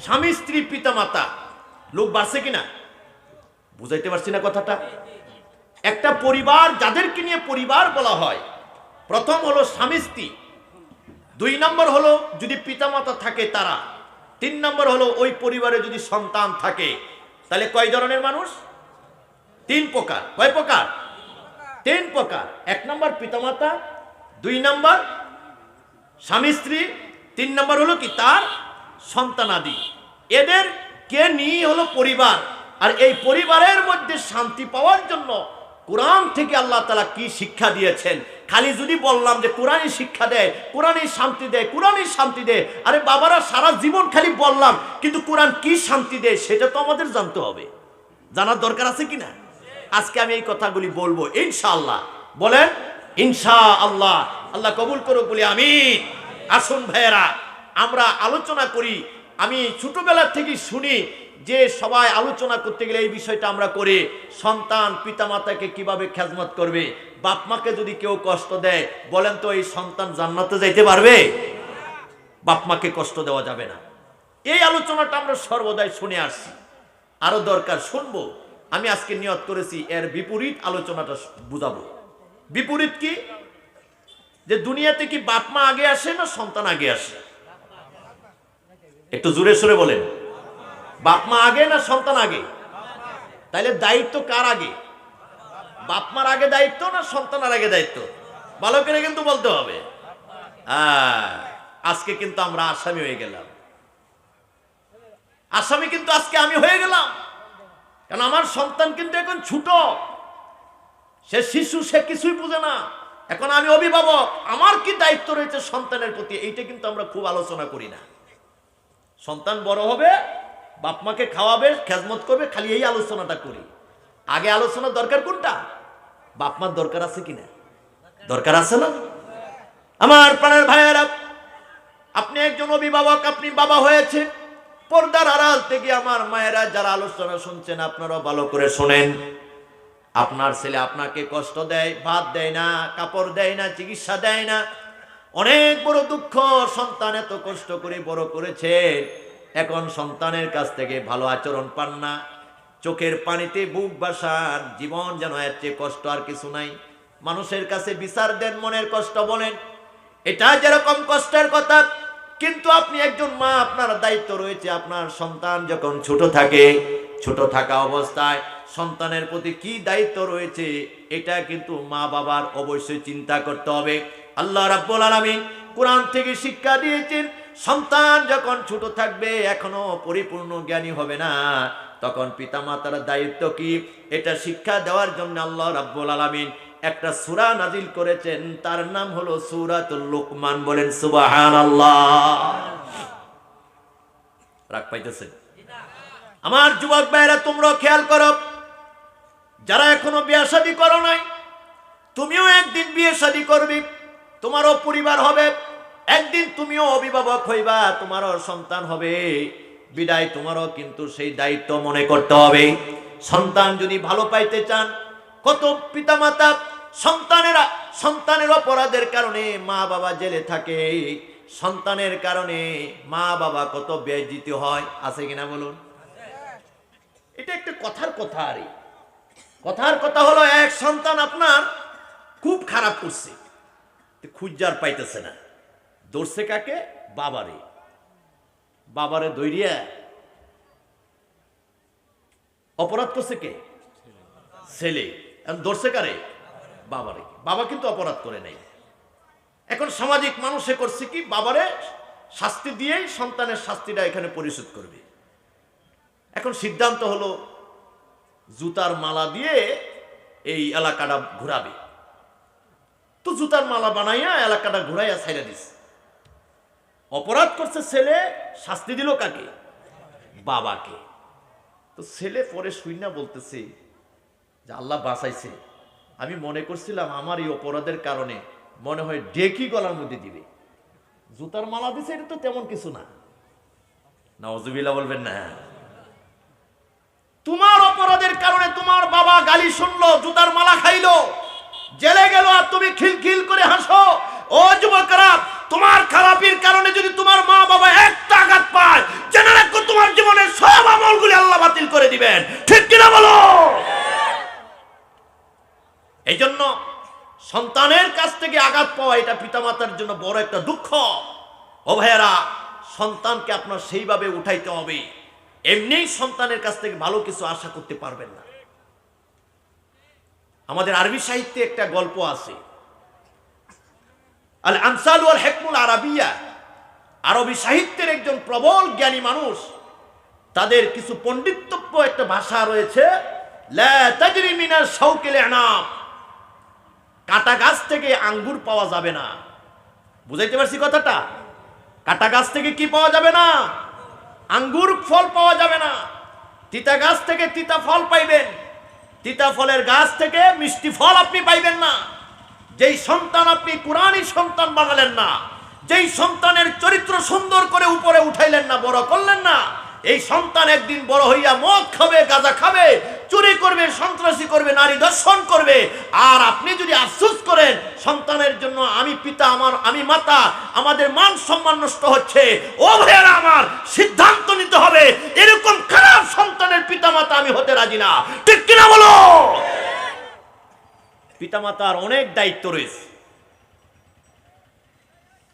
স্বামী স্ত্রী পিতামাতা, লোক বাড়ছে কিনা? বুঝাইতে পারছি না কথাটা? একটা পরিবার, যাদেরকে নিয়ে পরিবার বলা হয়, প্রথম হলো স্বামী স্ত্রী, 2 নম্বর হলো যদি পিতামাতা থাকে তারা, 3 নম্বর হলো ওই পরিবারে যদি সন্তান থাকে। তাহলে কয় ধরনের মানুষ? 3 প্রকার। কয় প্রকার? 3 প্রকার। 1 নম্বর পিতামাতা, 2 নম্বর স্বামী স্ত্রী, 3 নম্বর হলো কি তার সন্তানাদি। এদের কে নিয়ে হলো পরিবার। আর এই পরিবারের মধ্যে শান্তি পাওয়ার জন্য কোরআন থেকে আল্লাহ তাআলা কি শিক্ষা দিয়েছেন? খালি যদি বললাম যে কোরআনই শিক্ষা দেয়, কোরআনই শান্তি দেয়, কোরআনই শান্তি দেয়, আরে বাবারা সারা জীবন খালি বললাম, কিন্তু কোরআন কি শান্তি দেয় সেটা তো আমাদের জানতে হবে। জানার দরকার আছে কিনা? আজকে আমি এই কথাগুলি বলবো ইনশাআল্লাহ। বলেন ইনশাআল্লাহ। আল্লাহ কবুল করুক বলি আমিন। আসুন ভাইয়েরা, আমরা আলোচনা করি। আমি ছোটবেলা থেকে শুনি যে সবাই আলোচনা করতে গেলে এই বিষয়টা আমরা করি, সন্তান পিতামাতাকে কিভাবে খেদমত করবে। বাপ মাকে যদি কেউ কষ্ট দেয়, বলেন তো এই সন্তান জান্নাতে যাইতে পারবে? বাপ মাকে কষ্ট দেওয়া যাবে না। এই আলোচনাটা আমরা সর্বদাই শুনে আসছি, আরো দরকার শুনবো। আমি আজকে নিয়ত করেছি এর বিপরীত আলোচনাটা বুঝাবো। বিপরীত কি? যে দুনিয়াতে কি বাপ মা আগে আসে না সন্তান আগে আসে? একটু জোরে সোরে বলেন। বাপ মা আগে না সন্তান আগে? তাইলে দায়িত্ব কার আগে? বাপ মার আগে দায়িত্ব না সন্তানের আগে দায়িত্ব? ভালো করে কিন্তু বলতে হবে। আজকে কিন্তু আমরা আসামি হয়ে গেলাম। আসামি কিন্তু আজকে আমি হয়ে গেলাম, কারণ আমার সন্তান কিন্তু এখন ছোট, সে শিশু, সে কিছুই বুঝে না। এখন আমি অভিভাবক, আমার কি দায়িত্ব রয়েছে সন্তানের প্রতি, এইটা কিন্তু আমরা খুব আলোচনা করি না। সন্তান বড় হবে, বাপ মাকে খাওয়াবে, খেদমত করবে, খালি এই আলোচনাটা করি। আগে আলোচনার দরকার কোনটা? বাপ মার দরকার আছে কিনা? দরকার আছে না? আমার প্রাণের ভাইয়েরা, আপনি একজন অভিভাবক, আপনি বাবা হয়েছে, পর্দার আড়াল থেকে আমার মায়েরা যারা আলোচনা শুনছেন, আপনারাও ভালো করে শোনেন। আপনার ছেলে আপনাকে কষ্ট দেয়, ভাত দেয় না, কাপড় দেয় না, চিকিৎসা দেয় না, অনেক বড় দুঃখ। সন্তান এত কষ্ট করে বড় করেছে, এখন সন্তানের কাছ থেকে ভালো আচরণ পান না, চোখের পানিতে বুক ভাসান, জীবন যেন এর চেয়ে কষ্ট আর কিছু নাই। মানুষের কাছে বিচার দেন, মনের কষ্ট বলেন, এটা যেরকম কষ্টের কথা, কিন্তু আপনি একজন মা, আপনার দায়িত্ব রয়েছে। আপনার সন্তান যখন ছোট থাকে, ছোট থাকা অবস্থায় সন্তানের প্রতি কি দায়িত্ব রয়েছে, এটা কিন্তু মা বাবার অবশ্যই চিন্তা করতে হবে। আল্লাহ রাব্বুল আলামিন কোরআন থেকে শিক্ষা দিয়েছেন, সন্তান যখন ছোট থাকবে, এখনো পরিপূর্ণ জ্ঞানী হবে না, তখন পিতামাতার দায়িত্ব কি, এটা শিক্ষা দেওয়ার জন্য আল্লাহ রাব্বুল আলামিন একটা সূরা নাজিল করেছেন, তার নাম হলো সূরাতুল লুকমান। বলেন সুবহানাল্লাহ। রাগ পাইতেছেন? আমার যুবক ভাইরা, তোমরা খেয়াল করো, যারা এখনো বিয়ে শাদী করো নাই, তুমিও একদিন বিয়ে শাদী করবে, তোমারও পরিবার হবে, একদিন তুমিও অভিভাবক হইবা, তোমারও সন্তান হবে, বিদায় তোমারও কিন্তু সেই দায়িত্ব মনে করতে হবে। সন্তান যদি ভালো পাইতে চান, কত পিতামাতা সন্তানের অপরাধের কারণে মা বাবা জেলে থাকে, সন্তানের কারণে মা বাবা কত বেইজ্জতি হয়, আছে কিনা বলুন? এটা একটা কথার কথা। আর কথার কথা হলো, এক সন্তান আপনার খুব খারাপ করছে, খুঁজার পাইতেছে না, দৌড়ছে কাকে? বাবারে। বাবারে দৌড়িয়া অপরাধ করছে কে? ছেলে। দৌড়ছে কারে? বাবারে। বাবা কিন্তু অপরাধ করে নাই। এখন সামাজিক মানুষে করছে কি, বাবারে শাস্তি দিয়েই সন্তানের শাস্তিটা এখানে পরিশোধ করবে। এখন সিদ্ধান্ত হলো জুতার মালা দিয়ে এই এলাকাটা ঘুরাবে। তো জুতার মালা বানাইয়া এলাকাটা ঘুরাইয়া ছাইড়া দিস। অপরাধ করছে ছেলে, শাস্তি দিল কাকে? বাবাকে। তো ছেলে পরে শুইনা বলতেছে যে আল্লাহ বাঁচাইছে, আমি মনে করছিলাম আমার এই অপরাধের কারণে মনে হয় ডেকি গলার মধ্যে দিবে, জুতার মালা দিছে, এটা তো তেমন কিছু না। নাউজুবিল্লাহ বলবেন না? তোমার অপরাধের কারণে তোমার বাবা গালি শুনলো, জুতার মালা খাইলো, জেলে গেল, আর তুমি খিলখিল করে হাসো। ও যুবকরা, তোমার খারাপির কারণে যদি তোমার মা বাবা একটা আঘাত পায়, জেনে রাখো তোমার জীবনের সব আমলগুলি আল্লাহ বাতিল করে দিবেন। ঠিক কিনা বলো? এই জন্য সন্তানের কাছ থেকে আঘাত পাওয়া, এটা পিতামাতার জন্য বড় একটা দুঃখ। ও ভাইয়েরা, সন্তানকে আপনার সেইভাবে উঠাইতে হবে, এমনি সন্তানের কাছ থেকে ভালো কিছু আশা করতে পারবেন না। আমাদের আরবি সাহিত্যে একটা গল্প আছে, আল আমসাল ওয়াল হিকমুল আরাবিয়া। আরবি সাহিত্যের একজন প্রবল জ্ঞানী মানুষ, তাদের কিছু পণ্ডিতব্য একটা ভাষা রয়েছে, লা তাজরি মিনাল শাওকিল আনাব। কাটা গাছ থেকে আঙ্গুর পাওয়া যাবে না। বুঝাইতে পারছি কথাটা? কাটা গাছ থেকে কি পাওয়া যাবে না? আঙ্গুর ফল পাওয়া যাবে না। তিতা গাছ থেকে তিতা ফল পাইবেন, তিতা ফলের গাছ থেকে মিষ্টি ফল আপনি পাইবেন না। যেই সন্তান আপনি কুরআনী সন্তান বানালেন না, যেই সন্তানের চরিত্র সুন্দর করে উপরে উঠাইলেন না, বড় করলেন না, এই সন্তান একদিন বড় হইয়া মদ খাবে, গাঁজা খাবে, চুরি করবে, সন্ত্রাসী করবে, নারী দর্শন করবে। আর আপনি যদি আফসোস করেন সন্তানের জন্য, আমি পিতা, আমি মাতা, আমাদের মান সম্মান নষ্ট হচ্ছে, ও ভাইয়েরা আমার, সিদ্ধান্ত নিতে হবে, এরকম খারাপ সন্তানের পিতা মাতা আমি হতে রাজি না। ঠিক কিনা বলো? পিতামাতার অনেক দায়িত্ব রয়েছে।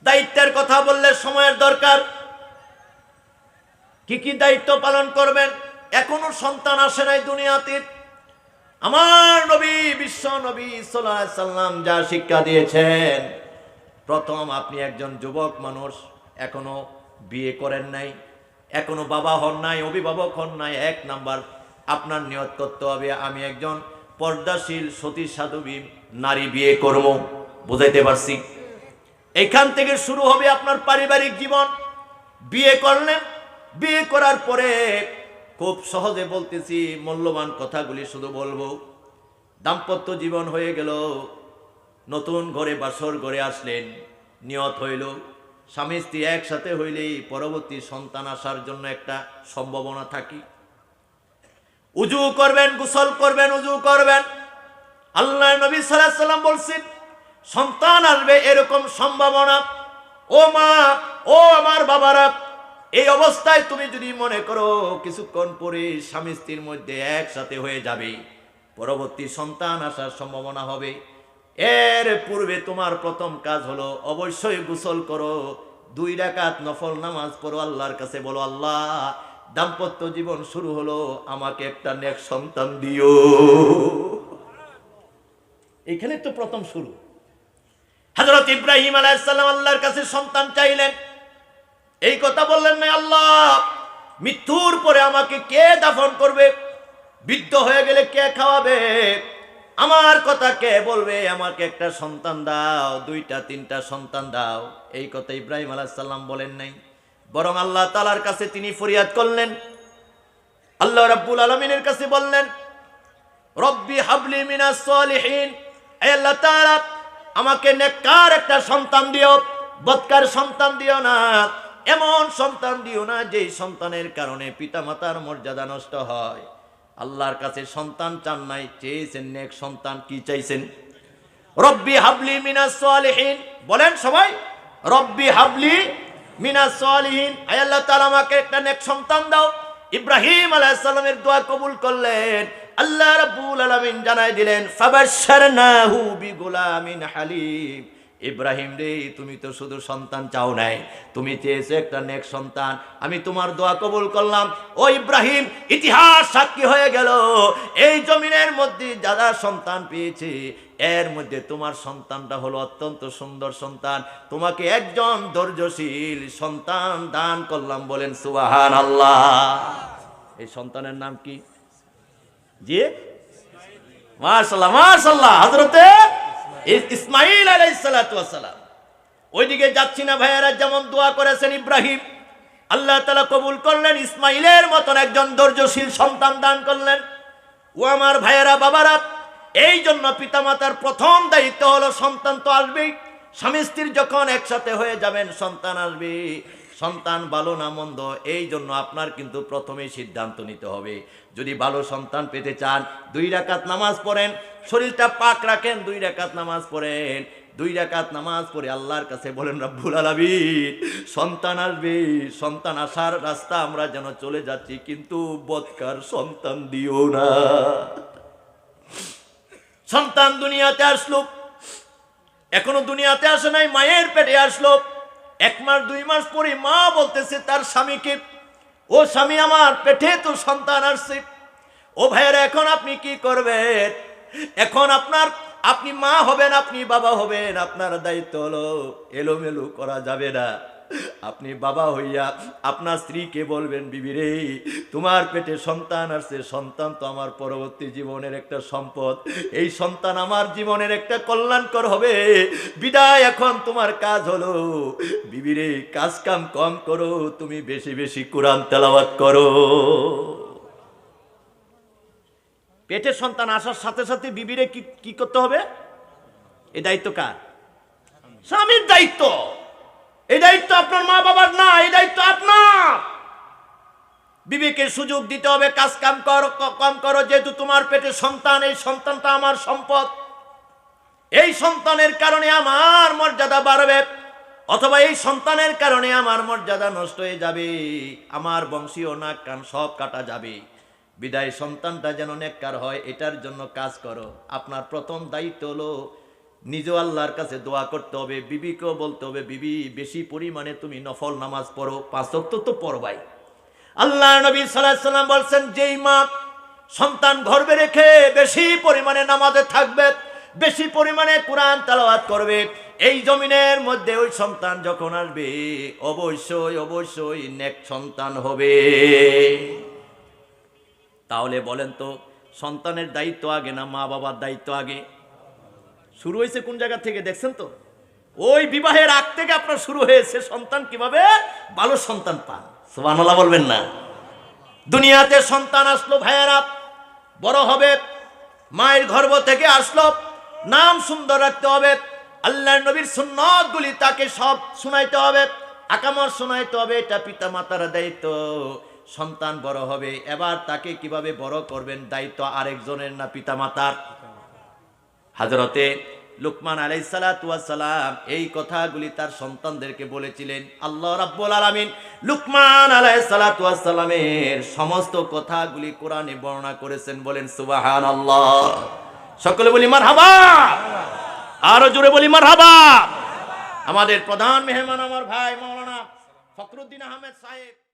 দায়িত্বের কথা বললে সময়ের দরকার। কি কি দায়িত্ব পালন করবেন? এখনো সন্তান আসে নাই দুনিয়াতে। আমার নবী, বিশ্ব নবী সাল্লাল্লাহু আলাইহি সাল্লাম যা শিক্ষা দিয়েছেন, প্রথম আপনি একজন যুবক মানুষ, এখনো বিয়ে করেন নাই, এখনো বাবা হন নাই, অভিভাবক হন নাই, এক নাম্বার আপনার নিয়ত করতে হবে, আমি একজন পর্দাশীল সতী সাধবী নারী বিয়ে করব। বুঝাইতে পারছি? এখান থেকে শুরু হবে আপনার পারিবারিক জীবন। বিয়ে করলেন, বিয়ে করার পরে খুব সহজে বলতেছি, মূল্যবান কথাগুলি শুধু বলবো। দাম্পত্য জীবন হয়ে গেল, নতুন ঘরে বাসর ঘরে আসলেন, নিয়ত হইল স্বামী স্ত্রী একসাথে হইলেই পরবর্তী সন্তান আসার জন্য একটা সম্ভাবনা থাকে। উজু করবেন, গোসল করবেন, উজু করবেন। আল্লাহ নবী সাল্লাল্লাহু আলাইহি সাল্লাম বলছেন, সন্তান আসবে এরকম সম্ভাবনা। ও মা, ও আমার বাবারা, এই অবস্থায় তুমি যদি মনে করো কিছুক্ষণ পরে স্বামী স্ত্রীর মধ্যে একসাথে হয়ে যাবে, পরবর্তী সন্তান আসার সম্ভাবনা হবে, এর পূর্বে তোমার প্রথম কাজ হলো অবশ্যই গোসল করো, 2 রাকাত নফল নামাজ পড়ো, আল্লাহর কাছে বলো, আল্লাহ দাম্পত্য জীবন শুরু হলো, আমাকে একটা নেক সন্তান দিও। এখানে তো প্রথম শুরু। হযরত ইব্রাহিম আলাইহিস সালাম আল্লাহর কাছে সন্তান চাইলেন, এই কথা বললেন না, আল্লাহ মৃত্যুর পরে আমাকে কে দাফন করবে, বৃদ্ধ হয়ে গেলে কে খাওয়াবে, আমার কথা কে বলবে, আমাকে একটা সন্তান দাও, 2টা 3টা সন্তান দাও। এই কথা ইব্রাহিম আলাইহিস সালাম বলেন নাই, বরং আল্লাহ তাআলার কাছে তিনি ফরিয়াদ করলেন। আল্লাহ রাব্বুল আলামিনের কাছে বললেন, রব্বি হাবলি মিনাস সলিহিন, হে আল্লাহ তাআলা আমাকে নেককার একটা সন্তান দিও, বদকার সন্তান দিও না, এমন সন্তান দিও না যেই সন্তানের কারণে পিতামাতার মর্যাদা নষ্ট হয়। আল্লাহর কাছে সন্তান চান নাই, চেয়েছেন নেক সন্তান। কি চাইছেন? রব্বি হাবলি মিনাস সলিহিন, বলেন সবাই, রব্বি হাবলি মিনাস সলিহিন, হে আল্লাহ তাআলা আমাকে একটা নেক সন্তান দাও। ইব্রাহিম আলাইহিস সালামের দোয়া কবুল করলেন। আল্লাহ রাব্বুল আলামিন জানাই দিলেন, ফাবাশশারনাহু বিগুলামিন হালিম, ইব্রাহিম রে তুমি তো শুধু সন্তান চাও নাই, তুমি চেয়েছো একটা নেক সন্তান, আমি তোমার দোয়া কবুল করলাম। ও ইব্রাহিম, ইতিহাস সাক্ষী হয়ে গেল, এই জমিনের মধ্যে যারা সন্তান পেয়েছে এর মধ্যে তোমার সন্তানটা হলো অত্যন্ত সুন্দর সন্তান, তোমাকে একজন ধৈর্যশীল সন্তান দান করলাম। বলেন সুবহানাল্লাহ। এই সন্তানের নাম কি? জি মাশাআল্লাহ মাশাআল্লাহ, হযরতে ইসমাঈল আলাইহিস সালাতু ওয়াস সালাম। ওইদিকে যাচ্ছি না ভাইয়েরা, যেমন দোয়া করেছেন ইব্রাহিম, আল্লাহ তাআলা কবুল করলেন, ইসমাঈলের মতন একজন ধৈর্যশীল সন্তান দান করলেন। ও আমার ভাইয়েরা বাবারা, এই জন্য পিতামাতার প্রথম দায়িত্ব হলো সন্তান তো আসবেই। স্বামী স্ত্রীর যখন একসাথে হয়ে যাবেন সন্তান আসবে, সন্তান ভালো না মন্দ এই জন্য আপনার কিন্তু প্রথমেই সিদ্ধান্ত নিতে হবে। যদি ভালো সন্তান পেতে চান 2 রাকাত নামাজ পড়েন, শরীরটা পাক রাখেন, 2 রাকাত নামাজ পড়েন, 2 রাকাত নামাজ পড়ে আল্লাহর কাছে বলেন, রব্বুল আলামিন সন্তান আসবে, সন্তান আসার রাস্তা আমরা যেন চলে যাচ্ছি, কিন্তু বদকার সন্তান দিও না। সন্তান দুনিয়াতে আসলো, এখনো দুনিয়াতে আসে নাই, মায়ের পেটে আসলো। 1 মাস 2 মাস পরে মা বলতেছে তার স্বামীকে, ও স্বামী আমার পেটে তো সন্তান আসছে। ও ভাইয়েরা, এখন আপনি কি করবেন? এখন আপনি মা হবেন, আপনি বাবা হবেন, আপনার দায়িত্ব হলো এলোমেলো করা যাবে না। আপনি বাবা হইয়া আপনার স্ত্রীকে বলবেন, বিবি রে তোমার পেটে সন্তান আসছে, সন্তান তো আমার পরবর্তী জীবনের একটা সম্পদ, এই সন্তান আমার জীবনের একটা কল্যাণকর হবে, বিদায় এখন তোমার কাজ হলো বিবি রে কাজ কাম কম করো, তুমি বেশি বেশি কোরআন তেলাওয়াত করো। পেটে সন্তান আসার সাথে সাথে বিবিরে কি করতে হবে? এই দায়িত্ব কার? স্বামীর দায়িত্ব। এই দায়িত্ব আপনার মা বাবার না, এই দায়িত্ব আপনার। বিবিকে সুযোগ দিতে হবে, কাজ কাম কম করো, যেহেতু তোমার পেটে সন্তান, এই সন্তানটা আমার সম্পদ, এই সন্তানের কারণে আমার মর্যাদা বাড়বে, অথবা এই সন্তানের কারণে আমার মর্যাদা নষ্ট হয়ে যাবে, আমার বংশীয় নাক কান সব কাটা যাবে, বিদায় সন্তানটা যেন নেককার হয়, এটার জন্য কাজ করো। আপনার প্রথম দায়িত্ব হলো নিজেও আল্লাহর কাছে দোয়া করতে হবে, বিবিকেও বলতে হবে, বিবি বেশি পরিমাণে তুমি নফল নামাজ পড়ো, 5 ওয়াক্ত তো পড়বাই। আল্লাহ নবী সাল্লাল্লাহু আলাইহি ওয়াসাল্লাম বলছেন, যেই মা সন্তান গর্ভে রেখে বেশি পরিমাণে নামাজে থাকবে, বেশি পরিমাণে কোরআন তেলাওয়াত করবে, এই জমিনের মধ্যে ওই সন্তান যখন আসবে অবশ্যই অবশ্যই নেক সন্তান হবে। তাহলে বলেন তো, সন্তানের দায়িত্ব আগে না মা বাবার দায়িত্ব আগে? শুরু হয়েছে কোন জায়গা থেকে দেখছেন তো? ওই বিবাহের আগ থেকে আপনার শুরু হয়েছে সন্তান কিভাবে ভালো সন্তান পান। সুবহানাল্লাহ বলবেন না? দুনিয়াতে সন্তান আসলো ভাইয়েরা, বড় হবে, মায়ের গর্ভ থেকে আসলো, নাম সুন্দর রাখতে হবে, আল্লাহর নবীর সুন্নাত গুলি তাকে সব শোনাইতে হবে, আকামত শোনাইতে হবে, এটা পিতা মাতার দায়িত্ব। সন্তান বড় হবে, এবার তাকে কিভাবে বড় করবেন দায়িত্ব আরেকজনের না পিতা মাতার। হযরতে লুকমান আলাইহিস সালাতু ওয়াস সালাম এই কথাগুলি তার সন্তানদেরকে বলেছিলেন। আল্লাহ রাব্বুল আলামিন লুকমান আলাইহিস সালাতু ওয়াস সালামের সমস্ত কথাগুলি কোরআনে বর্ণনা করেছেন। বলেন সুবহানাল্লাহ। সকলে বলি মারহাবা, আরো জোরে বলি মারহাবা। আমাদের প্রধান মেহমান আমার ভাই মাওলানা ফখরুদ্দিন আহমেদ সাহেব।